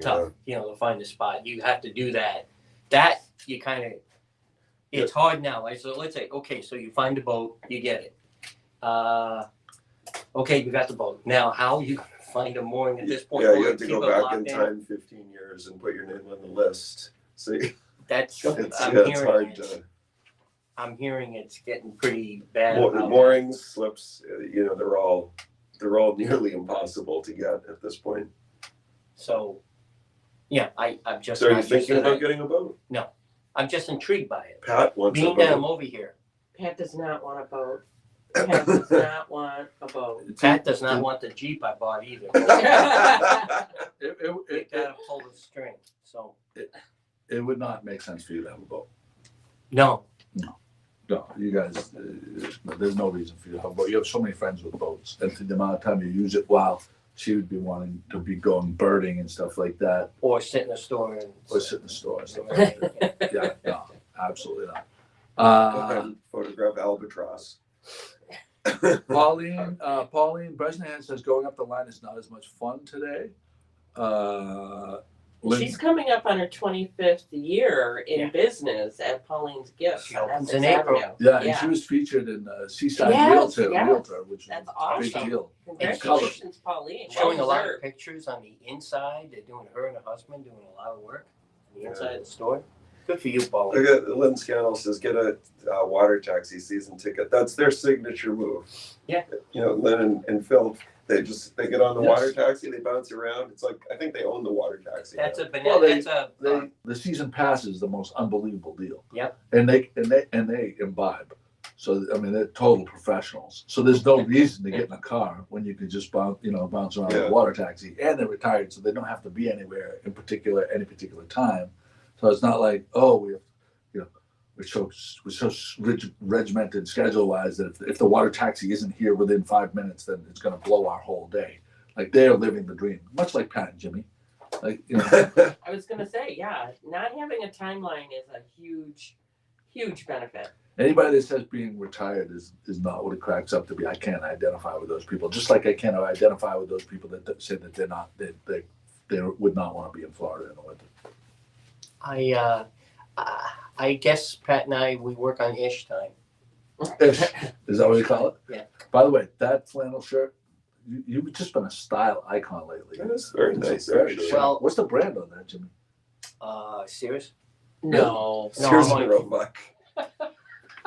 tough, to find a spot. You have to do that. That you kind of, it's hard now. Right? So let's say, okay, so you find a boat, you get it. Okay, you got the boat. Now, how you find a mooring at this point? Yeah, you have to go back in time 15 years and put your name on the list. See, That's it's hearing hard it. to. I'm hearing it's getting pretty bad. Moorings, slips, they're all nearly impossible to get at this point. So, yeah, I'm just. So are you thinking about getting a boat? No, I'm just intrigued by it. Pat wants Being a that I'm boat. over here, Pat does not want a boat. Pat does not want a boat. Pat does not want the Jeep I bought either. You it gotta pull the string. So would not make sense for you to have a boat. no, No, you guys, there's no reason for you to have a boat. You have so many friends with boats, and the amount of time you use it, while she would be wanting to be going birding and stuff like that, or sit in a store and or sit in the store and stuff like that. Yeah, no, absolutely not. And photograph albatross. Pauline Bresnahan says going up the line is not as much fun today. She's coming up on her 25th year in business at Pauline's Gifts. She opens on in Essex April. Avenue. Yeah, and she was featured in Seaside Yes, Realtor, which That's was a awesome. big deal. Congratulations, Pauline. showing a lot of deserved. pictures on the inside. They're doing her and her husband doing a lot of work on the inside of the store. Good for you, Paul. Look at Lynn Scannell says get a water taxi season ticket. That's their signature move. Yeah. Lynn and Phil, they get on the Yes. water taxi, they bounce around. It's like I think they own the water taxi. That's now. a Well, banana. The season pass is the most unbelievable deal. Yep. And they imbibe. So I mean they're total professionals. So there's no reason to get in a car when you can just bounce around in a water taxi, and they're retired, so they don't have to be anywhere any particular time. So it's not like, oh, we're so regimented schedule wise that if the water taxi isn't here within 5 minutes, then it's going to blow our whole day. Like they're living the dream, much like Pat and Jimmy. Like I was going to say, yeah, not having a timeline is a huge, huge benefit. anybody that says being retired is not what it cracks up to be. I can't identify with those people. Just like I can't identify with those people that say that they're not they would not want to be in Florida in the winter. I guess Pat and I, we work on ish time. Ish. Is that what you call it? Yeah. By the way, that flannel shirt, you've just been a style icon lately. That is very nice, Very actually. sharp. Well- What's the brand on that, Jimmy? Serious? No. Sears I'm and like- Roebuck.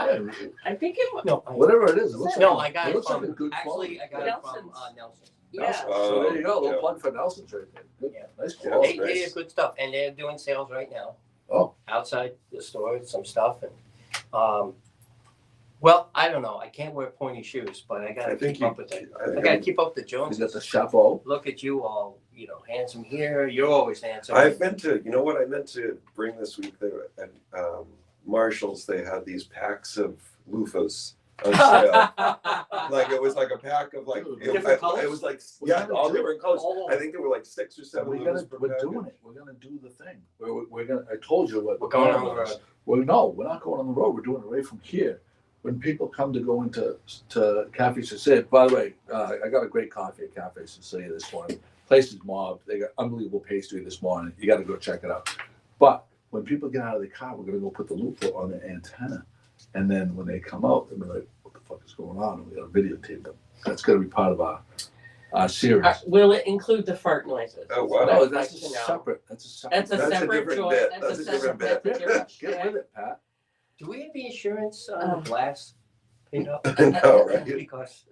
Yeah, I think it was. No, whatever it is, it looks no, like, I got it it looks from, like a good actually, quality. I got it from Nelson's. Nelson. Yeah. So there you go, a little Yeah. plug for Nelson's right there. Good. Yeah. Nice Yeah. quality. They nice. have good stuff, and they're doing sales right now. Oh. Outside the store, some stuff, and well, I don't know. I can't wear pointy shoes, but I gotta keep up with it. I gotta keep up the You Joneses. got the chapeau. Look at you all, handsome here. You're always handsome. I've meant to, what I meant to bring this week there at Marshall's, they had these packs of loofahs on sale. Like it was like a pack of Different colors? it was like What all kind of different colors. Oh. I think there were like 6 or 7 loofahs per We're package. doing it. We're gonna do the thing. We're gonna. I told you what We're going on the road. Well, no, we're not going on the road. We're doing it right from here. When people come to go into Cafe Cecilia, by the way, I got a great coffee at Cafe Cecilia this morning. Place is mobbed. They got unbelievable pastry this morning. You got to go check it out. But when people get out of the car, we're gonna go put the loop on the antenna, and then when they come out, they'll be like, "What the fuck is going on?" And we got to videotape them. That's gonna be part of our series. Will it include the fart noises? Oh, wow. No, I'd that's like a to know. separate. That's a separate. That's a That's a separate different joy. bit. That's That's a a different separate. That's a different. Get with it, Pat. Do we have the insurance on the glass paid up? No, right? Because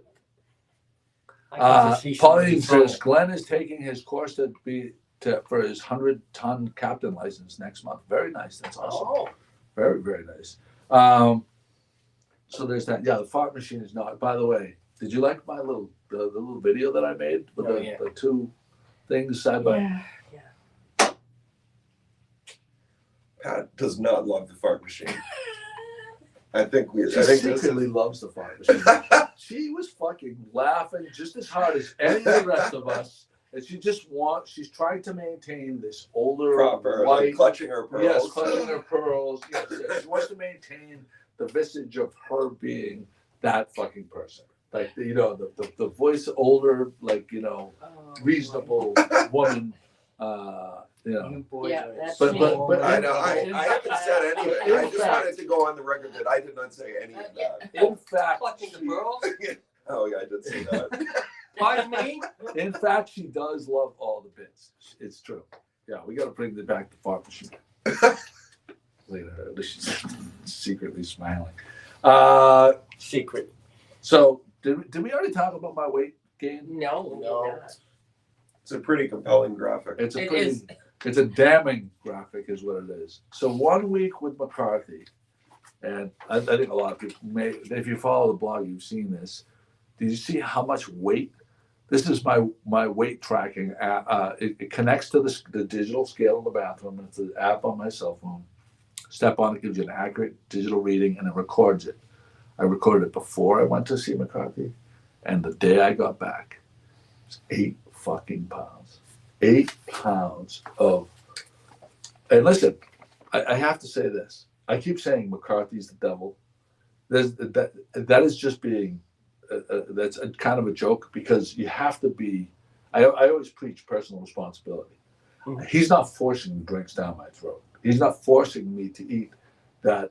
I got to see somebody Pauline throw- says Glenn is taking his course for his 100-ton captain license next month. Very nice. That's awesome. Oh, Very, very nice. So there's that. Yeah, the fart machine is not. By the way, did you like my the little video that I made with Oh, yeah. the two things side by? Yeah. Pat does not love the fart machine. I think She this secretly is. loves the fart machine. She was fucking laughing just as hard as any of the rest of us. And she's trying to maintain this older, Proper, white, like clutching her pearls. yes, clutching her pearls. Yes, yes. She wants to maintain the visage of her being that fucking person. Like, the voice older, like, reasonable woman, You boys Yeah, are that's But- me. but- I know. I haven't said anything. I just In fact- wanted to go on the record that I did not say any of that. in fact, Clutching the she- pearls? Oh yeah, I did say that. Pardon me? in fact, she does love all the bits. It's true. Yeah, we got to bring it back to fart machine. Look at her. She's secretly smiling. Secret. So did we already talk about my weight gain? No, No. It's a pretty compelling graphic. It's a It pretty, is. it's a damning graphic, is what it is. So 1 week with McCarthy, and I think a lot of people may, if you follow the blog, you've seen this. Did you see how much weight? This is my weight tracking app. It connects to the digital scale in the bathroom. It's an app on my cell phone. Step on it, gives you an accurate digital reading, and it records it. I recorded it before I went to see McCarthy, and the day I got back, it's 8 fucking pounds. 8 pounds of. And listen, I have to say this. I keep saying McCarthy's the devil. That is just being. That's a kind of a joke, because you have to be. I always preach personal responsibility. Mhm. He's not forcing drinks down my throat. He's not forcing me to eat that,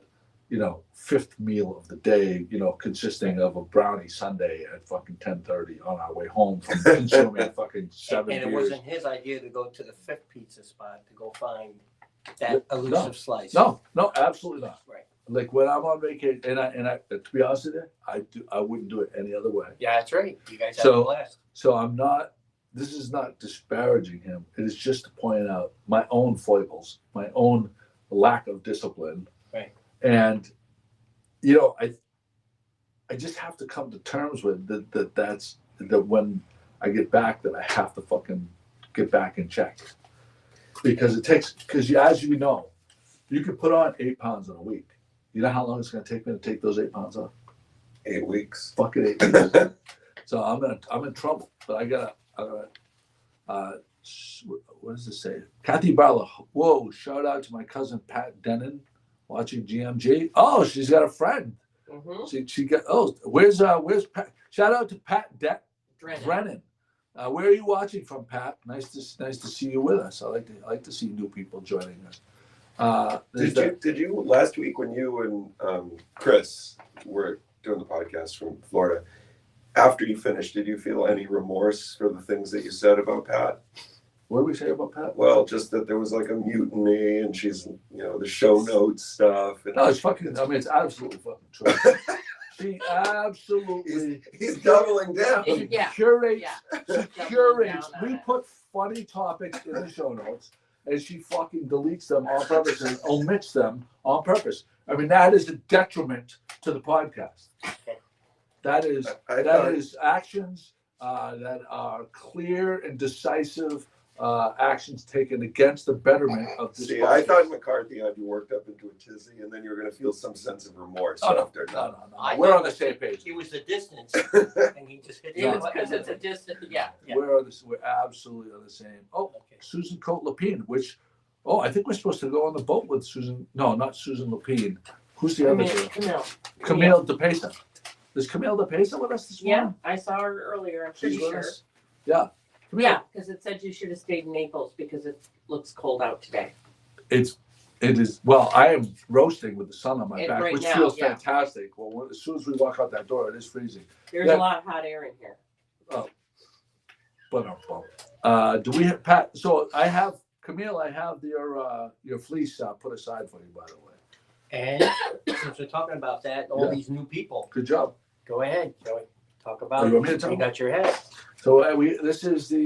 fifth meal of the day, consisting of a brownie sundae at fucking 10:30 on our way home from consuming fucking 7 And it beers. wasn't his idea to go to the fifth pizza spot to go find that elusive slice. No, absolutely not. Right. Like when I'm on vacation, and I to be honest with you, I wouldn't do it any other way. Yeah, that's right. You guys have So- a blast. So I'm not. This is not disparaging him. It is just to point out my own foibles, my own lack of discipline. Right. And I just have to come to terms with that when I get back, that I have to fucking get back in check. Because as you know, you can put on 8 pounds in a week. You know how long it's gonna take me to take those 8 pounds off? 8 weeks. Fucking 8 weeks. So I'm in trouble. But I gotta what does it say? Kathy Barlow. Whoa, shout out to my cousin Pat Denon watching GMG. Oh, she's got a friend. Mm-hmm. She got where's Pat? Shout out to Pat Brennan. Where are you watching from, Pat? Nice to see you with us. I like to see new people joining us. Did you last week when you and Chris were doing the podcast from Florida? After you finished, did you feel any remorse for the things that you said about Pat? What did we say about Pat? Well, just that there was like a mutiny, and she's, the show notes stuff. And No, it's fucking. I mean, it's absolutely fucking true. She absolutely. he's doubling down. Yeah. Curates. Yeah. She Doubling curates. down on We it. put funny topics in the show notes, and she fucking deletes them on purpose and omits them on purpose. I mean, that is a detriment to the podcast. That is I that thought- is actions that are clear and decisive actions taken against the betterment of this. See, podcast. I thought McCarthy had you worked up into a tizzy, and then you were going to feel some sense of remorse Oh, no, after. no. I We're thought on the same page. It was the distance, and he just hit It the was button. because it's a distant. Yeah. Yeah. We're absolutely on the same. Oh, Okay. Susan Cote Lapine, which, I think we're supposed to go on the boat with Susan. No, not Susan Lapine. Who's the other girl? Camille DePesa. Is Camille DePesa with us this Yeah, morning? I saw her earlier. I'm pretty She's with sure. us. Yeah. Camille, Yeah, because it said you should have stayed in Naples because it looks cold out today. It is. Well, I am roasting with the sun on my And back, right which now, feels yeah. fantastic. Well, as soon as we walk out that door, it is freezing. There's Yeah. a lot of hot air in here. But do we have Pat? So I have Camille. I have your fleece put aside for you, by the way. And since we're talking about that, all Yeah. these new people, Good job. go ahead, Joey. Talk Oh, about you want me to talk? You got your head. So this is the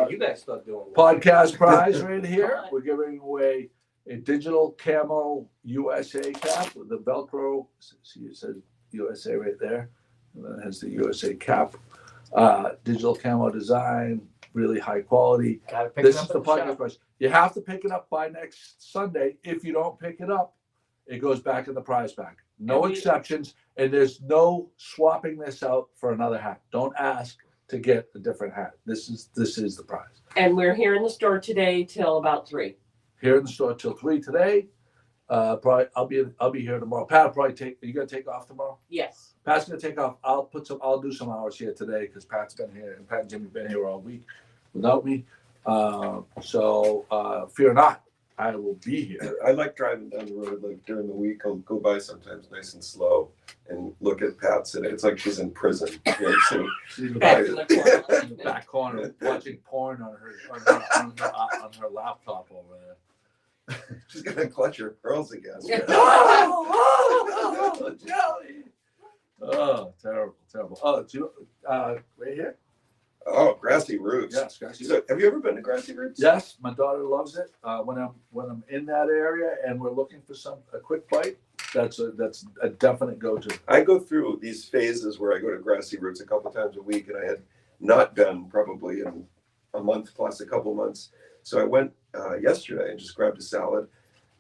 You guys start doing that. podcast prize right here. Come on. We're giving away a digital camo USA cap with the Velcro. See, it says USA right there. And then it has the USA cap. Digital camo design, really high quality. Gotta pick This it is up the at the podcast shop. prize. You have to pick it up by next Sunday. If you don't pick it up, it goes back in the prize bag. No And we- exceptions, and there's no swapping this out for another hat. Don't ask to get a different hat. This is the prize. And we're here in the store today till about 3. Here in the store till 3 today. Probably I'll be here tomorrow. Pat will probably take. Are you gonna take off tomorrow? Yes. Pat's gonna take off. I'll do some hours here today because Pat's been here and Pat and Jimmy been here all week without me. So fear not, I will be here. I like driving down the road like during the week. I'll go by sometimes nice and slow and look at Pat sitting. It's like she's in prison. You know, sitting She's in the Back back, in the corner. in the back corner watching porn on her laptop over there. She's gonna clutch her pearls again. Oh, Jelly! Oh, terrible. Oh, do you, right here? Oh, Grassy Roots. Yes, guys. So, have you ever been to Grassy Roots? Yes, my daughter loves it. When I'm in that area and we're looking for a quick bite, that's a definite go-to. I go through these phases where I go to Grassy Roots a couple times a week, and I had not been probably in a month plus a couple months. So I went yesterday and just grabbed a salad.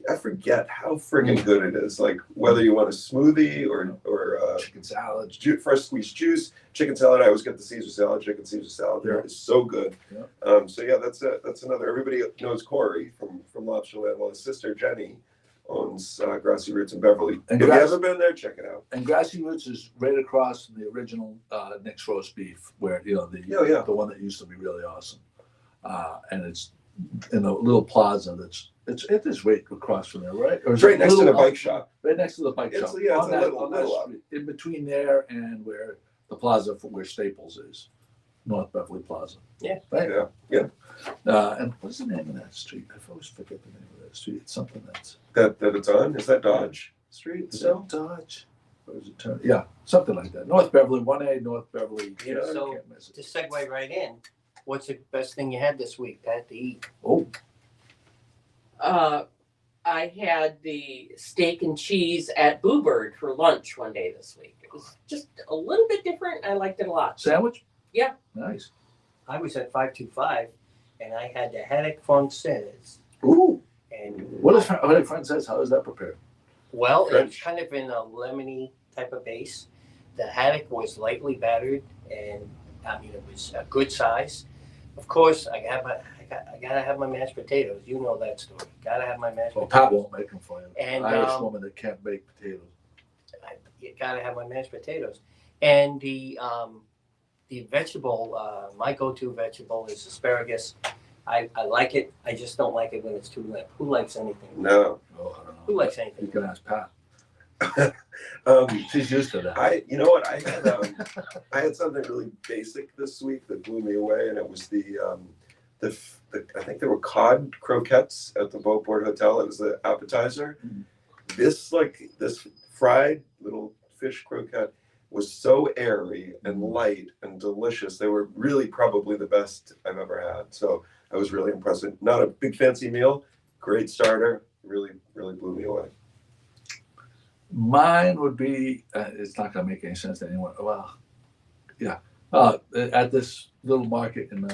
I forget how friggin' good it is. Like whether you want a smoothie or Chicken salad. fresh squeezed juice, chicken salad. I always get the Caesar salad. Chicken Caesar salad there is so good. Yeah. So yeah, that's another. Everybody knows Corey from Lobsterland. Well, his sister Jenny owns Grassy Roots in Beverly. And If you haven't been there, check it out. And Grassy Roots is right across from the original Nick's Roast Beef, where the one that used to be really awesome. And it's in a little plaza it is right across from there, right? Or It's right next to the bike shop. Right next to the bike shop. Yeah, it's on a that, little on that up. street, in between there and where the plaza for where Staples is, North Beverly Plaza. Yeah. Right. Yeah. And what's the name of that street? I always forget the name of that street. It's something That it's on. Is that Dodge Street? is So that Dodge? Or is it turn? Yeah, something like that. North Beverly, 1A, North Beverly. Yeah, I so- can't miss it. To segue right in, what's the best thing you had this week, Pat, to eat? Oh, I had the steak and cheese at Boo Bird for lunch one day this week. It was just a little bit different. I liked it a lot. sandwich? Yeah. Nice. I was at 525 and I had the haddock française. Ooh. And What if friend says? How is that prepared? well, French. it's kind of in a lemony type of base. The haddock was lightly battered and I mean it was a good size. Of course, I gotta have my mashed potatoes. You know that story. Gotta have my mashed Well, potatoes. Pat won't make them for you. And, Irish woman that can't bake potatoes. You gotta have my mashed potatoes. And the vegetable, my go-to vegetable is asparagus. I like it. I just don't like it when it's too limp. Who likes anything? no. Oh, I don't Who know. likes You anything? can ask Pat. She's used to that. You know what? I had something really basic this week that blew me away, and it was the I think there were cod croquettes at the Boatport Hotel. It was the appetizer. Mhm. This fried little fish croquette was so airy and light and delicious. They were really probably the best I've ever had. So I was really impressed. Not a big fancy meal, great starter. Really, really blew me away. Mine would be. It's not going to make any sense to anyone. Well, yeah. At this little market in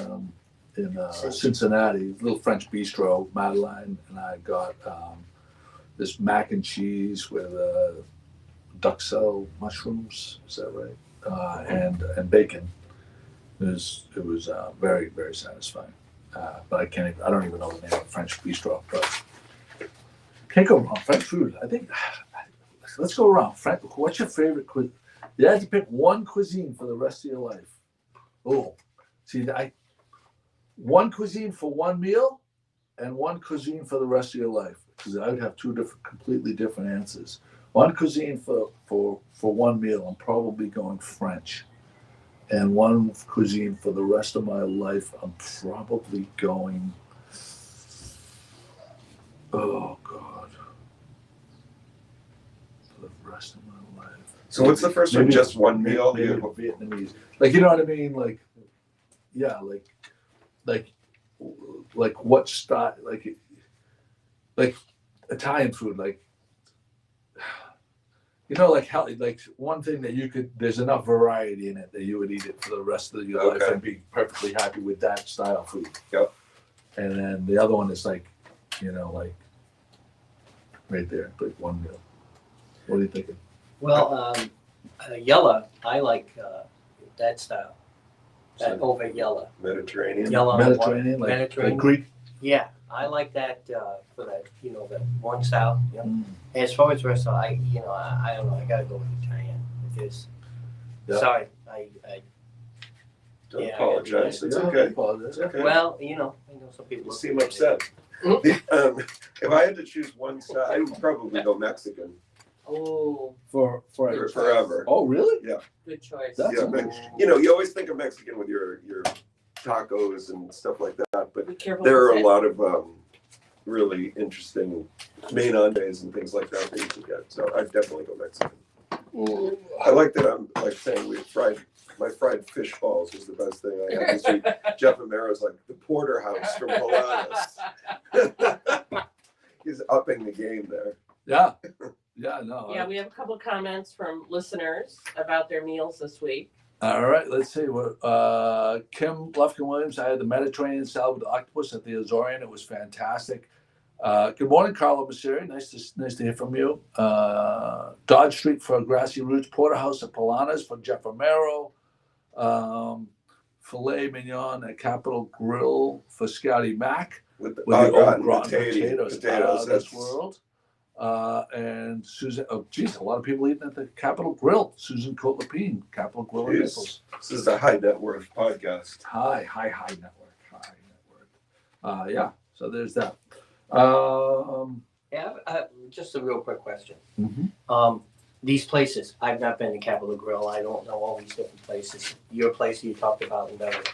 Cincinnati, little French bistro, Madeline and I got this mac and cheese with duxelle mushrooms. Is that right? And bacon. It was very, very satisfying. But I don't even know the name of French bistro. But can't go wrong. French food. I think. Let's go around. Frank, what's your favorite cuisine? You have to pick one cuisine for the rest of your life. Oh, see, one cuisine for one meal and one cuisine for the rest of your life. Because I would have completely different answers. One cuisine for one meal, I'm probably going French. And one cuisine for the rest of my life, I'm probably going, oh God, for the rest of my life. So what's the first one? Maybe- Just one meal? Maybe Vietnamese. Like, you know what I mean? Like, yeah, like what style? Like Italian food. Like, you know, like how, like one thing that you could. There's enough variety in it that you would eat it for the rest of your life Okay. and be perfectly happy with that style food. Yep. And then the other one is like, you know, like right there, like one meal. What are you thinking? Well, yellow, I like that style. That So, over yellow. Mediterranean. Yellow on the water. Mediterranean, like Mediterranean. Greek. Yeah, I like that for that, that one style. You know? Mm. As far as restaurant, I don't know. I gotta go with Italian because. Yeah. Sorry, I Don't Yeah, apologize. It's Yeah, okay. apologize. It's okay. well, I know some people You look seem at it. upset. If I had to choose one style, I would probably go Mexican Oh, For forever. Oh, really? good choice. That's Yeah, but, you always think of Mexican with your tacos and stuff like that, but Be careful. there are with a lot of really interesting main entrees and things like that you can get. So I'd definitely go Mexican. it. I like that I'm like saying my fried fish balls was the best thing I had this week. Jeff Amero's like the porterhouse from Polaris. He's upping the game there. Yeah. Yeah, no. Yeah, we have a couple of comments from listeners about their meals this week. All right, let's see. What Kim Lufkin Williams, I had the Mediterranean salad with octopus at the Azorian. It was fantastic. Good morning, Carlo Messeri. Nice to hear from you. Dodge Street for Grassy Roots, Porterhouse at Polana's for Jeff Romero. Filet mignon at Capitol Grill for Scotty Mack With the, with oh the God, old gratin potatoes out of this that's world. And Susan, a lot of people eating at the Capitol Grill. Susan Cote-Lapine, Capitol Grill in Jeez. Naples. This is a high net worth podcast. High network. Yeah, so there's that. Yeah, just a real quick question. Mhm. These places, I've not been to Capitol Grill. I don't know all these different places. Your place you talked about in Beverly.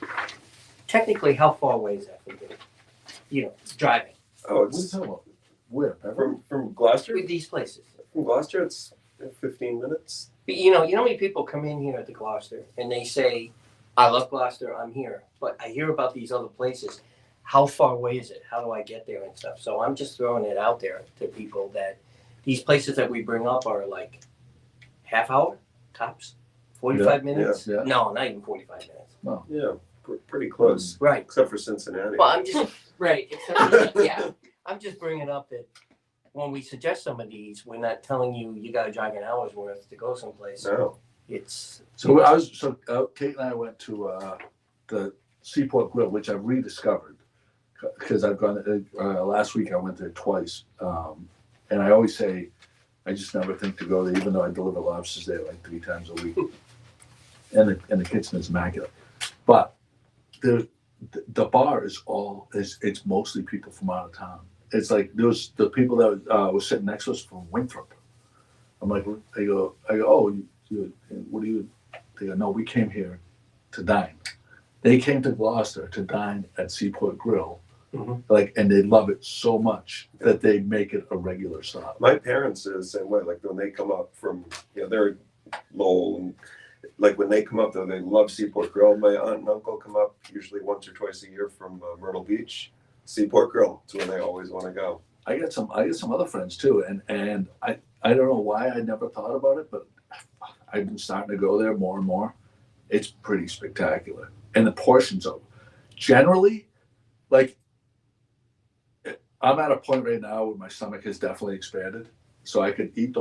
Technically, how far away is that from here? Driving. Oh, What are you it's talking about? Where? Beverly? from Gloucester. With these places. From Gloucester, it's 15 minutes. But you know how many people come in here at the Gloucester and they say, I love Gloucester, I'm here. But I hear about these other places. How far away is it? How do I get there and stuff? So I'm just throwing it out there to people that these places that we bring up are like half hour, tops, 45 minutes. yeah. No, not even 45 minutes. Yeah, pretty close, Right. except for Cincinnati. Well, I'm just Right. Except yeah. I'm just bringing up that when we suggest some of these, we're not telling you got to drive an hour's worth to go someplace. No. It's Kate and I went to the Seaport Grill, which I've rediscovered because I've gone last week. I went there twice, and I always say I just never think to go there, even though I deliver lobsters there like 3 times a week, and the kitchen is immaculate. But the bar is it's mostly people from out of town. It's like the people that were sitting next to us from Winthrop. I'm like, I go, oh, what do you? They go, no, we came here to dine. They came to Gloucester to dine at Seaport Grill, and they love it so much that they make it a regular stop. My parents are the same way. Like when they come up from, they're Lowell, and like when they come up though, they love Seaport Grill. My aunt and uncle come up usually once or twice a year from Myrtle Beach. Seaport Grill, it's where they always want to go. I get some other friends too, and I don't know why I never thought about it, but I've been starting to go there more and more. It's pretty spectacular, and the portions of generally, like, I'm at a point right now where my stomach has definitely expanded, so I could eat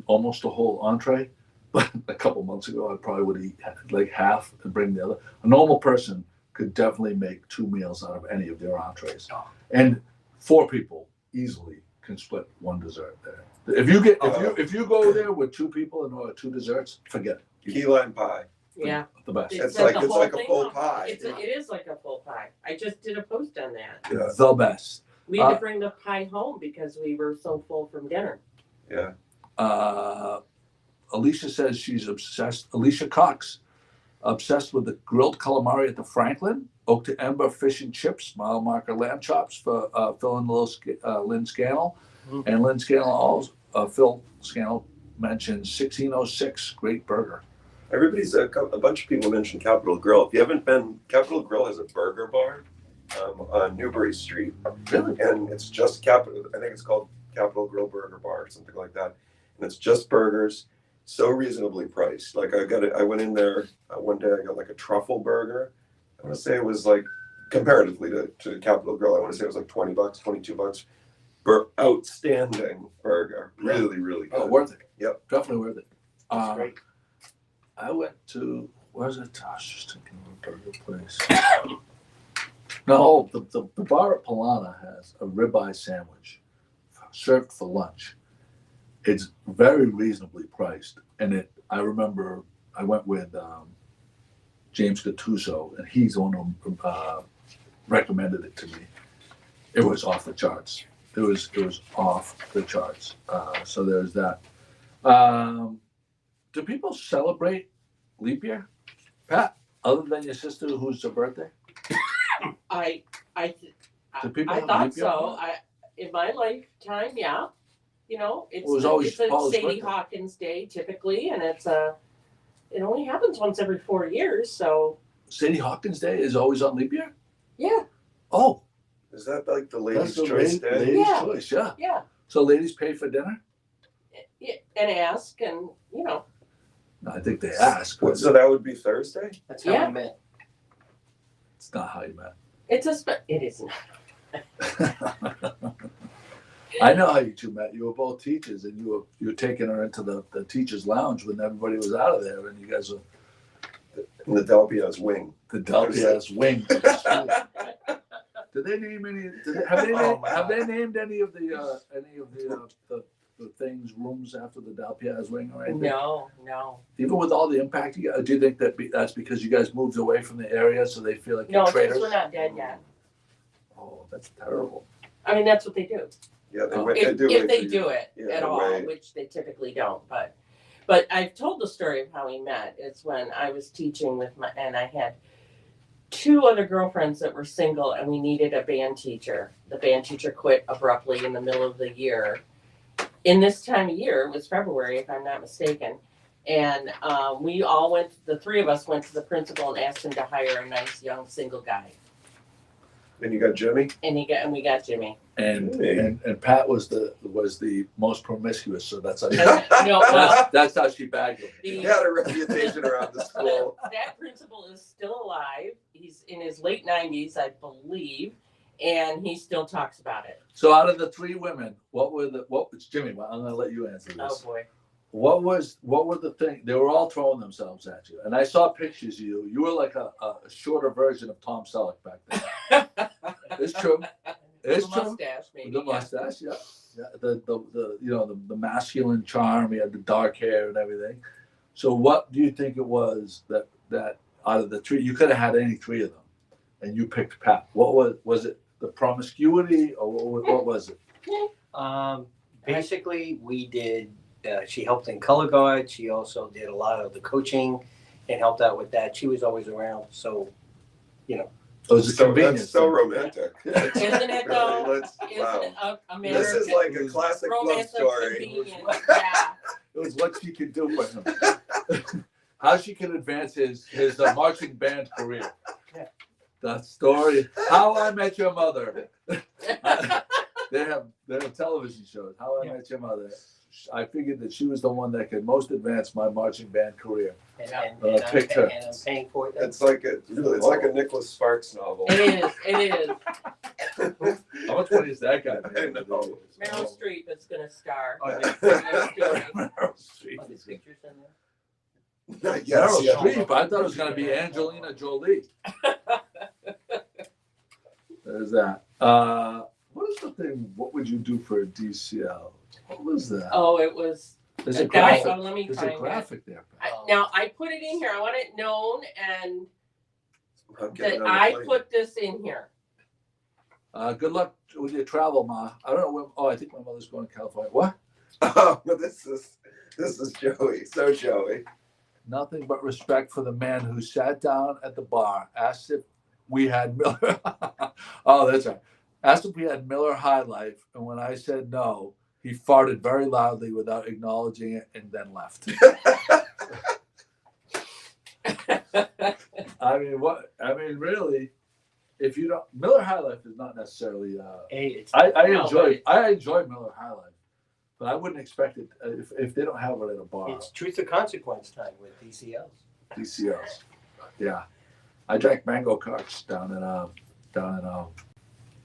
almost the whole entree. But a couple months ago, I probably would eat like half and bring the other. A normal person could definitely make 2 meals out of any of their entrees, and 4 people easily can split 1 dessert there. If you go there with 2 people and order 2 desserts, forget it. Key lime pie. yeah. The best. It's like like the it's whole like a thing. full pie. It is like a full pie. I just did a post on that. Yeah. The best. We had to bring the pie home because we were so full from dinner. Yeah. Alicia says she's obsessed. Alicia Cox, obsessed with the grilled calamari at the Franklin, Oak to Ember fish and chips, mile marker lamb chops for Phil and Lynn Scannell. And Lynn Scannell, Phil Scannell mentioned 1606, great burger. Everybody's a bunch of people mentioned Capitol Grill. If you haven't been, Capitol Grill has a burger bar on Newbury Street. Really? And it's just Capitol. I think it's called Capitol Grill Burger Bar or something like that. And it's just burgers, so reasonably priced. Like I went in there one day. I got like a truffle burger. I want to say it was like comparatively to Capitol Grill. I want to say it was like $20, $22. outstanding burger. Really, really good. Oh, worth it. Yep. Definitely worth it. That's great. I went to, where's it? I was just thinking of a burger place. No, the bar at Polana has a ribeye sandwich served for lunch. It's very reasonably priced. And I remember I went with James Gattuso, and he's the one who recommended it to me. It was off the charts. It was off the charts. So there's that. Do people celebrate leap year, Pat? Other than your sister, who's her birthday? I Do people have a thought leap year? so. In my lifetime, yeah. You know, It was always it's a Paula's Sadie birthday. Hawkins Day typically, and it only happens once every 4 years. So Sadie Hawkins Day is always on leap year? yeah, Oh, Is that like the that's ladies' the choice day? ladies' Yeah. choice, yeah. yeah, So ladies pay for dinner? and ask, and you know, No, I think they ask. What, so that would be Thursday? That's how Yeah. we met. It's not how you met. it isn't. I know how you two met. You were both teachers, and you were taking her into the teachers' lounge when everybody was out of there, and you guys were In the Delpia's wing. the Delpia's wing of the school. Did they name any? Have they named any of the things, rooms after the Delpia's wing or anything? No. Even with all the impact, do you think that's because you guys moved away from the area, so they feel like No, you're since traitors? we're not dead yet. Oh, that's terrible. I mean, that's what they do. Yeah, they, Oh. wait, If they they do. do it Yeah, at they all, wait. which they typically don't. But I've told the story of how we met. It's when I was teaching and I had 2 other girlfriends that were single, and we needed a band teacher. The band teacher quit abruptly in the middle of the year. In this time of year, it was February, if I'm not mistaken. And we all the 3 of us went to the principal and asked him to hire a nice young single guy. And you got Jimmy? And we got Jimmy. And Hey. and Pat was the most promiscuous, so that's how that's how she bagged him. He had a reputation around the school. That principal is still alive. He's in his late 90s, I believe, and he still talks about it. So out of the 3 women, what was Jimmy? Well, I'm gonna let you answer Oh this. boy. What were the thing? They were all throwing themselves at you, and I saw pictures of you. You were like a shorter version of Tom Selleck back then. It's true. It's The true. mustache, maybe. The mustache, yeah. The masculine charm. He had the dark hair and everything. So what do you think it was that out of the 3, you could have had any 3 of them, and you picked Pat? What was it? The promiscuity, or what was it? Basically, we did. She helped in color guard. She also did a lot of the coaching and helped out with that. She was always around, so It was a convenience. That's so romantic. Isn't it though? Really, Isn't wow. it a matter This of is like a classic love romance of story. convenience? Yeah. It was what she could do for him. How she could advance his marching band career. The story. How I Met Your Mother. They have television shows. How I Met Your Mother. I figured that she was the one that could most advance my marching band career. and I picked her. I'm paying for it. It's like a Nicholas Sparks novel. It is. How much money is that guy? I know. Meryl Streep is gonna star. Oh, in yeah. this story. Meryl Streep. Are the pictures in there? Not yet. Meryl Yeah. Streep. I thought it was going to be Angelina Jolie. There's that. What is the thing? What would you do for a DCL? What was that? Oh, it was. There's a guy. graphic. Oh, let me There's find a it. graphic there. Now I put it in here. I want it known and I'm getting that on the I plane. put this in here. Good luck with your travel, Ma. I don't know when. Oh, I think my mother's going to California. What? Oh, this is Joey. So Joey. Nothing but respect for the man who sat down at the bar, asked if we had Miller. Oh, that's right. Asked if we had Miller High Life, and when I said no, he farted very loudly without acknowledging it and then left. I mean, what? I mean, really, if you don't, Miller High Life is not necessarily. Hey, it's I No, enjoy Miller High Life, but I wouldn't expect it if they don't have it at a bar. it's truth or consequence time with DCLs. DCLs. Yeah, I drank mango carts down in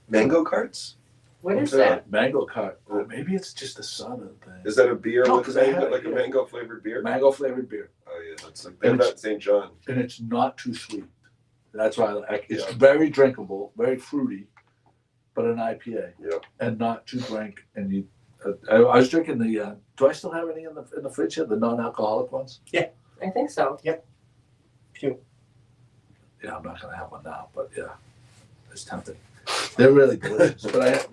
Mango carts? What is What's that? Mango cut. Or maybe it's just a southern thing. Is that a beer No, with 'cause I mango, had it like a here. mango flavored beer? Mango flavored beer. Oh yeah, that's like they have And that in St. John. And it's not too sweet. That's why I like it's Yeah. very drinkable, very fruity, but an IPA. Yeah. And not too drink. And you, I was drinking the. Do I still have any in the fridge here? The non-alcoholic ones? I think so. Few. Yeah, I'm not gonna have one now, but yeah, it's tempting. They're really delicious, but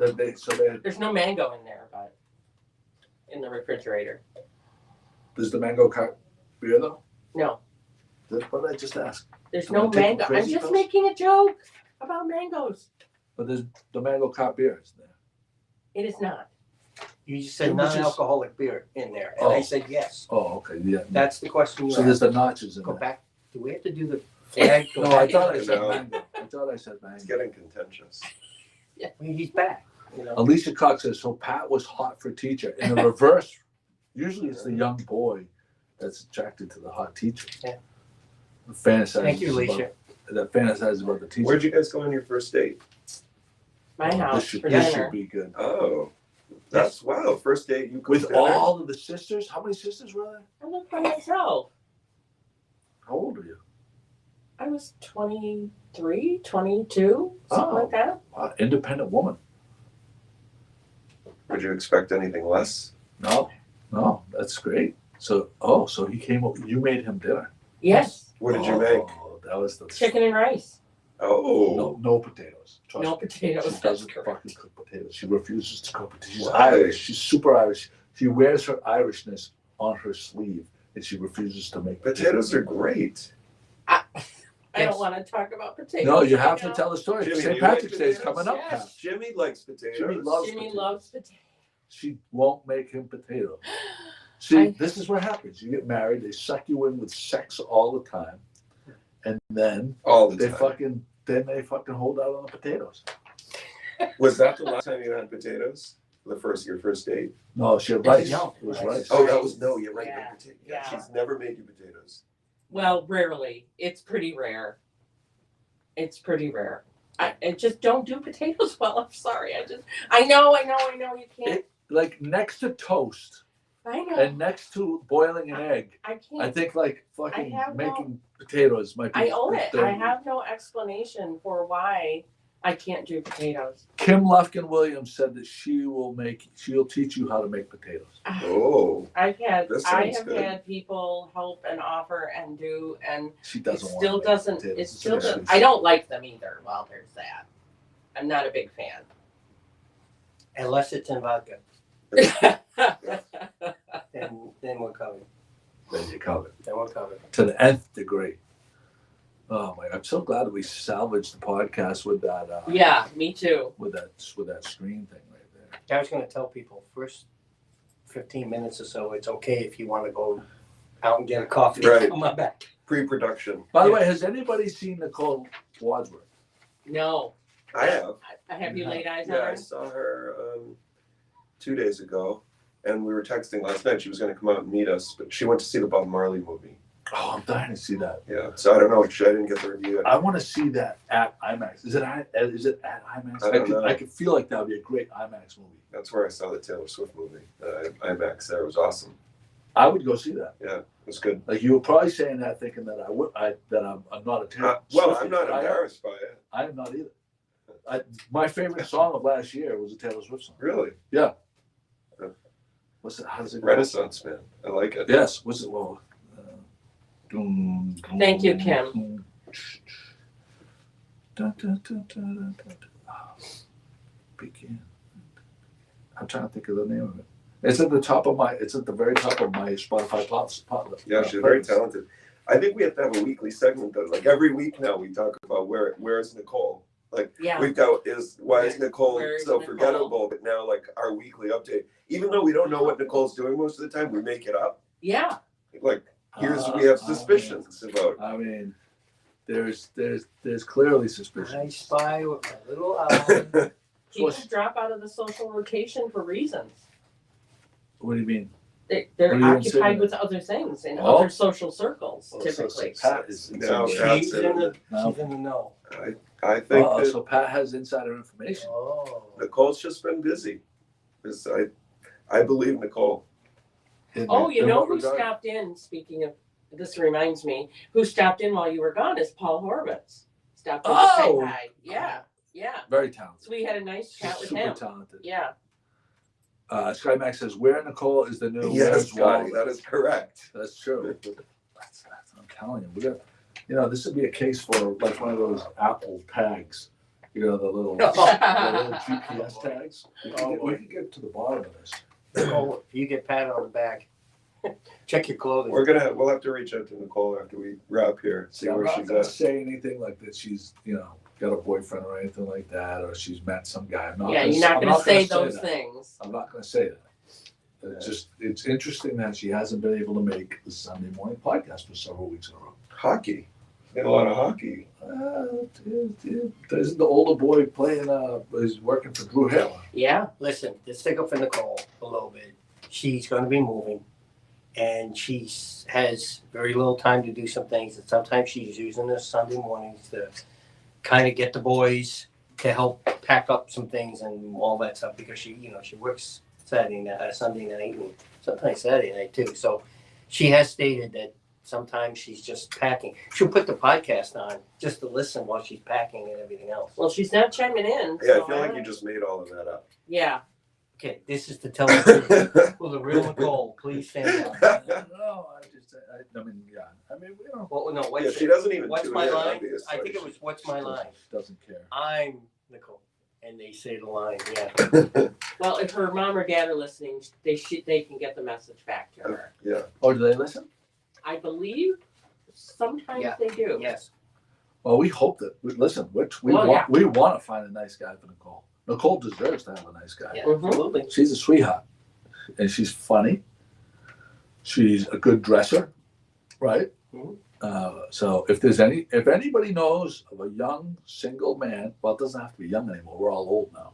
There's no mango in there, but in the refrigerator. There's the mango cut beer though. No, What did I just ask? there's Am I no taking mango. I'm crazy just pills? making a joke about mangoes. But there's the mango cut beer is there. It is not. You just said It was just- non-alcoholic beer in there, and I Oh. said yes. Oh, okay, yeah. That's the question you So there's asked. the notches in Go there. back. Do we have to do the flag? Go No, I back. thought I said No. mango. I thought I said It's mango. getting contentious. He's back. You know. Alicia Cox says, so Pat was hot for teacher. In the reverse, usually it's the young boy that's attracted to the hot teacher. Yeah. Fantasizes Thank you, Alicia. That fantasizes about the teacher. Where'd you guys go on your first date? My This house should, for this dinner. should be good. Oh, that's wow. First date you cooked With dinner? all of the sisters? How many sisters were there? I live by myself. How old are you? I was 23, 22, something Oh. like that. Independent woman. Would you expect anything less? No, that's great. So he came over. You made him dinner. Yes, What did you make? Oh, that was the chicken and rice. Oh, No potatoes. Trust No me. potatoes. She That's doesn't correct. fucking cook potatoes. She refuses to cook potatoes. She's Why? Irish. She's super Irish. She wears her Irishness on her sleeve, and she refuses to make potatoes are great. I Yes. don't want to talk about potatoes. No, you have right to now. tell the story. Jimmy, do St. you like Patrick's Day is potatoes? coming up, Yes. Pat. Jimmy likes potatoes. Jimmy loves Jimmy potatoes. loves potatoes. She won't make him potatoes. See, I- this is what happens. You get married, they suck you in with sex all the time, and then all the they time. fucking hold out on the potatoes. Was that the last time you had potatoes? Your first date? No, she had rice. No, It was rice. rice. Oh, that was no. You're right. Yeah, no potato. yeah. She's never made you potatoes. Well, rarely. It's pretty rare. It's pretty rare. I just don't do potatoes well. I'm sorry. I know. You can't. Like next to toast I know. and next to boiling an egg, I can't. I think like fucking I have making potatoes might be. I own the it. third. I have no explanation for why I can't do potatoes. Kim Lufkin Williams said that she'll teach you how to make potatoes. Oh, I That have sounds good. had people help and offer and do, and She it doesn't want still to make doesn't. potatoes. It It's still an doesn't. excuse. I don't like them either. Well, there's that. I'm not a big fan. Unless it's in vodka, then we're covered. Then you covered Then we're covered. to the nth degree. Oh my! I'm so glad we salvaged the podcast with that. Yeah, me too. With that screen thing right there. I was going to tell people first 15 minutes or so, it's okay if you want to go out and get a coffee. Right. Come on back. pre-production. By the Yeah. way, has anybody seen Nicole Wadsworth? No. I have. Have you laid eyes on Yeah, I her? saw her 2 days ago, and we were texting last night. She was going to come out and meet us, but she went to see the Bob Marley movie. Oh, I'm dying to see that. Yeah, so I don't know. I didn't get the review yet. I want to see that at IMAX. Is it at IMAX? I don't know. I could feel like that would be a great IMAX movie. That's where I saw the Taylor Swift movie. IMAX there. It was awesome. I would go see that. Yeah, it was good. Like you were probably saying that, thinking that I'm not a Taylor Well, Swiftie, I'm not but embarrassed by it. I am not either. My favorite song of last year was a Taylor Swift song. Really? What's it? How does it go? Renaissance man. I like it. Yes. What's it? Well, Thank you, Kim. Begin. I'm trying to think of the name of it. It's at the top of my. It's at the very top of my Spotify pot list. Yeah, she's very talented. I think we have to have a weekly segment though. Like every week now, we talk about where's Nicole. Like Yeah. we've got why is Nicole Where is so Nicole? forgettable? But now like our weekly update, even though we don't know what Nicole's doing most of the time, we make it up. Yeah. Like we have I suspicions about. mean, there's clearly suspicion. I spy with my little eye. People drop out of the social rotation for reasons. What do you mean? They're What are you occupied insinuating? with other things in Oh. other social circles, Oh, typically. Pat is No, she's Pat's in the No. she's in the know. I think that so Pat has insider information. Oh. Nicole's just been busy. I believe Nicole. Oh, you In know what who regard? stopped in? Speaking of, this reminds me, who stopped in while you were gone is Paul Horvitz. Stopped in to say Oh! hi. Yeah, yeah. Very talented. So we had a nice chat with Super him. talented. Yeah. Sky Max says, "Where Nicole is the new Yes, Where's Scotty, Waldo?" that is correct. That's true. I'm telling you, we got. This would be a case for like one of those Apple tags. The little GPS tags. We can get to the bottom of this. Nicole, if you get patted on the back, check your clothing. We'll have to reach out to Nicole after we wrap here, see I'm where not she's gonna at. say anything like that. She's got a boyfriend or anything like that, or she's met some guy. I'm not Yeah, gonna, you're not I'm going to say that. those things. I'm not going to say that. It's interesting that she hasn't been able to make the Sunday morning podcast for several weeks in a row. Hockey. Got a lot of hockey. There's the older boy playing. Is working for Drew Hale. Yeah. Listen, let's stick up for Nicole a little bit. She's going to be moving, and she has very little time to do some things. And sometimes she's using the Sunday mornings to kind of get the boys to help pack up some things and all that stuff because she works Sunday night, and sometimes Saturday night too. So she has stated that sometimes she's just packing. She'll put the podcast on just to listen while she's packing and everything else. Well, she's not chiming in. Yeah, so I feel like you just made all of that up. Yeah. Okay, this is to tell the truth. Well, the real Nicole, please stand up. No, I mean, yeah. I mean, we don't. Well, no, Yeah, she doesn't even what's tune my in, line? obviously. I think it was, what's my line? Doesn't care. I'm Nicole. And they say the line, yeah. Well, if her mom or dad are listening, they can get the message back to her. Yeah. Oh, do they listen? I believe sometimes Yeah. they do. Yes. Well, we hope that. Listen, we want to find a nice guy for Nicole. Nicole deserves to have a nice guy. Yeah, Mhm. absolutely. She's a sweetheart, and she's funny. She's a good dresser, right? Mhm. So if anybody knows of a young single man, well, it doesn't have to be young anymore. We're all old now.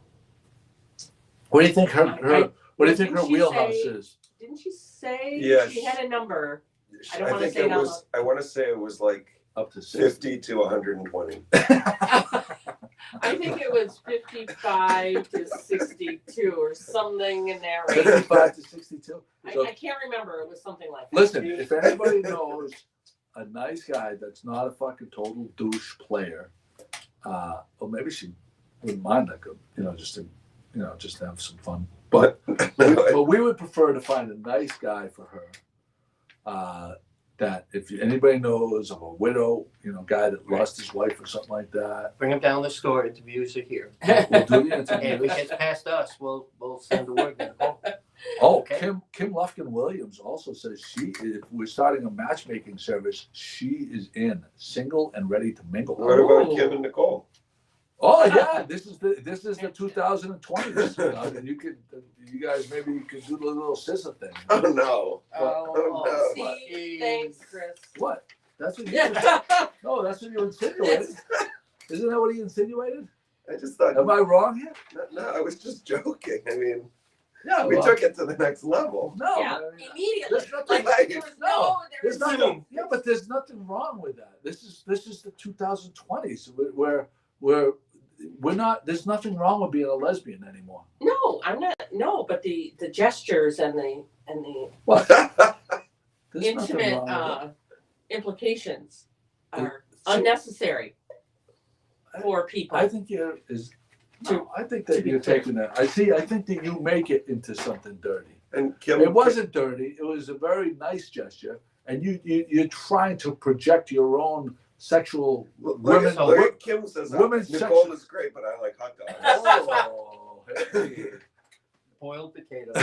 What do you think her what do you think her Didn't she wheelhouse say- is? Didn't she say Yeah, she had a number? I don't I wanna think say it it out was. I want to say it was like Up to 60. 50 to 120. I think it was 55 to 62 or something in that range. 55 to 62. So I can't remember. It was something like that. listen, if anybody knows a nice guy that's not a fucking total douche player, or maybe she wouldn't mind that good, just to have some fun. But we would prefer to find a nice guy for her. That if anybody knows of a widow, guy that lost his wife or something like that, Bring them down the store. Interviews are here. we'll do the And if it interviews. gets past us, we'll send the word to Nicole. Oh, Okay. Kim Lufkin Williams also says if we're starting a matchmaking service, she is in, single and ready to mingle. What about Oh. Kim and Nicole? Oh yeah, this is the 2020s. And you guys maybe you could do the little scissor thing. Oh no. Oh, no. See, thanks, Chris. What? That's what you. Yeah. No, that's what you insinuated. Isn't that what he insinuated? I just thought. Am I wrong here? No, I was just joking. I mean, Yeah. we well, took it to the next level. No. Yeah, I mean, immediately. there's nothing. Like there was There's no. nothing. Yeah, but there's nothing wrong with that. This is the 2020s we're not. There's nothing wrong with being a lesbian anymore. No, I'm not. No, but the gestures and the What? There's nothing intimate wrong with implications are See- unnecessary for people. I think I think that you're taking that. I think that you make it into something dirty. And Kim. It wasn't dirty. It was a very nice gesture, and you're trying to project your own sexual Look at Kim says women's Nicole section. is great, but I like hot dogs. Oh, hey. Boiled potatoes,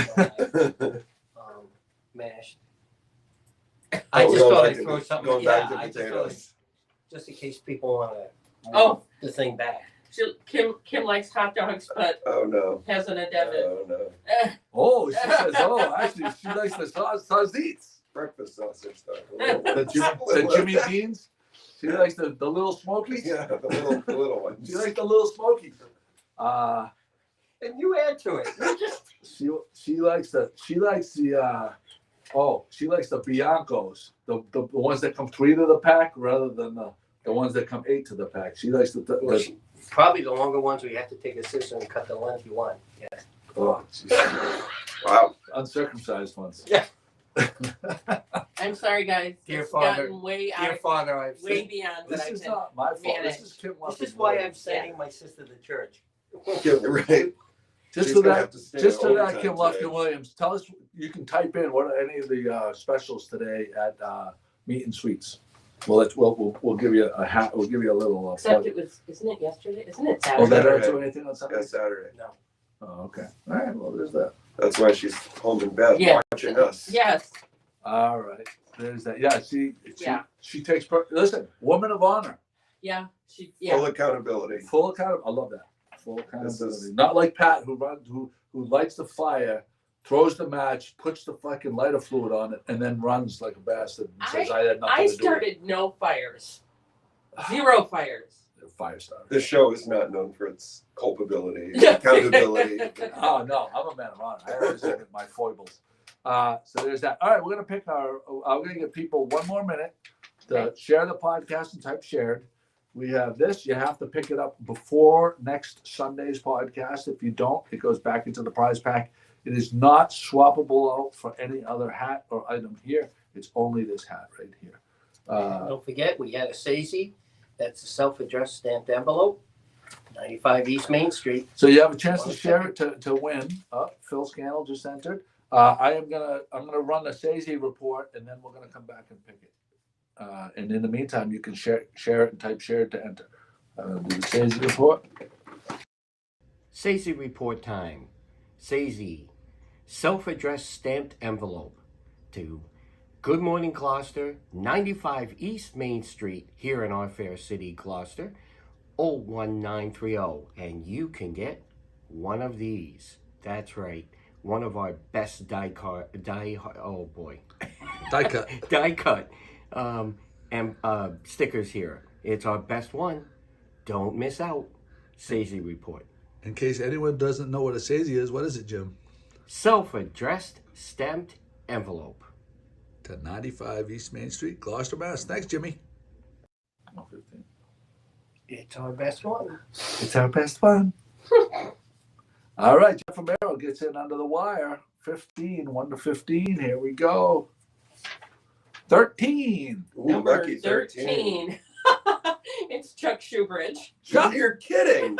mashed. I just Going thought back I'd to throw the- something. Going Yeah, back to I just thought, potatoes. just in case people want to. Oh. The thing back. Kim likes hot dogs, but Oh no. has an addendum. Oh no. Oh, she says, actually, she likes the sausages. Breakfast sausage stuff. The Jimmy Beans. She likes the little smokies. Yeah, the little ones. She likes the little smokies. And you add to it. You just She likes the Biancos, the ones that come 3 to the pack rather than the The ones that come 8 to the pack. She likes the Probably the longer ones where you have to take a scissor and cut the length you want. Yeah. oh, geez. Wow. Uncircumcised ones. Yeah. I'm sorry, guys. Dear It's Father, gotten way Dear Father, I've way sinned. beyond what This I is can. not my fault. manage. This is Kim This Lumpy's is why I'm Williams. sending my sister to church. Yeah, right. Just She's for gonna that, have to stay just for that, overtime Kim today. Lufkin Williams. Tell us, you can type in what are any of the specials today at Meat and Sweets. Well, we'll give you a hat. We'll give you a little. Except it was, isn't it yesterday? Isn't it Oh, they Saturday? don't do anything on Sunday. Yeah, Saturday. No. Oh, okay. All right. Well, there's that. That's why she's home in bed Yeah. watching us. Yes. All right. There's that. Yeah. Yeah. She takes. Listen, woman of honor. Yeah. She. Full Yeah. accountability. Full accountability. I love that. Full accountability. is- Not like Pat, who lights the fire, throws the match, puts the fucking lighter fluid on it, and then runs like a bastard and says, "I had nothing I to do with it." started no fires. 0 fires. Fire starter. This show is not known for its culpability, accountability. Oh no, I'm a man of honor. I always look at my foibles. So there's that. All right, we're gonna pick I'm gonna give people 1 more minute to share the podcast and type shared. We have this. You have to pick it up before next Sunday's podcast. If you don't, it goes back into the prize pack. It is not swappable out for any other hat or item here. It's only this hat right here. Don't forget, we had a SAZY. That's a self-addressed stamped envelope. 95 East Main Street. So you have a chance to share it to win. Phil Scannell just entered. I'm gonna run a SAZY report, and then we're gonna come back and pick it. And in the meantime, you can share it and type share to enter. Do the SAZY report. SAZY report time. SAZY, self-addressed stamped envelope to Good Morning Gloucester, 95 East Main Street, here in our fair city, Gloucester, 01930. And you can get one of these. That's right. One of our best die cut stickers here. It's our best one. Don't miss out. SAZY report. In case anyone doesn't know what a SAZY is, what is it, Jim? Self-addressed stamped envelope. To 95 East Main Street, Gloucester, Mass. Thanks, Jimmy. It's our best one. It's our best one. All right, Jeff Romero gets in under the wire. 15, 1 to 15. Here we go. 13. Ooh, Number lucky 13. It's Chuck Shoebridge. Chuck, you're kidding.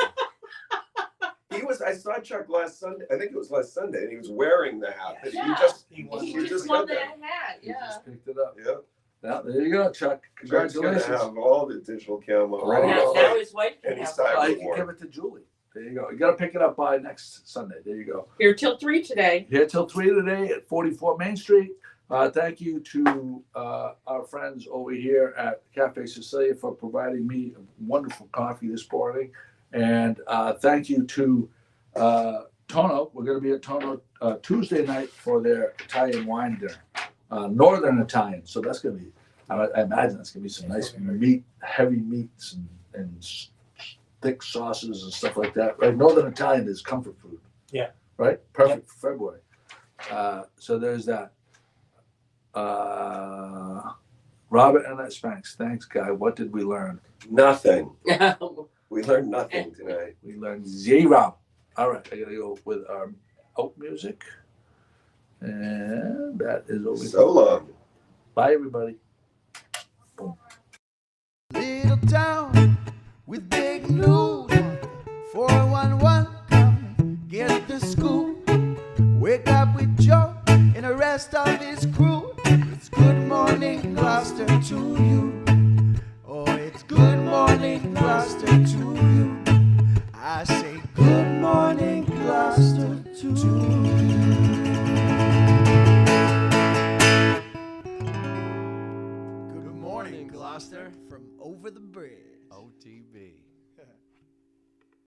I saw Chuck last Sunday. I think it was last Sunday, and he was wearing the hat. that Yeah. He He just won that hat. You Yeah. just picked it up. Yeah. Now, there you go, Chuck. Chuck's gonna Congratulations. have all the digital camo. Oh, ready to Now fight his wife can any have style one. You can give it to Julie. There you go. You got to pick it up by next Sunday. There you go. Here till 3 today. Here till 3 today at 44 Main Street. Thank you to our friends over here at Cafe Cecilia for providing me wonderful coffee this morning. And thank you to Tono. We're going to be at Tono Tuesday night for their Italian wine dinner. Northern Italian. So that's going to be, I imagine that's going to be some nice heavy meats and thick sauces and stuff like that. Right? Northern Italian is comfort food. Yeah. Right? Perfect for February. So there's that. Robert and Spanx. Thanks, Guy. What did we learn? Nothing. We learned nothing tonight. We learned 0. All right, I gotta go with our out music. And that is over. So long. Bye, everybody. Little town with big news. 411, come get the scoop. Wake up with Joe and the rest of his crew. It's good morning, Gloucester, to you. Oh, it's good morning, Gloucester, to you. I say good morning, Gloucester, to you. Good morning, Gloucester, from over the bridge. OTB.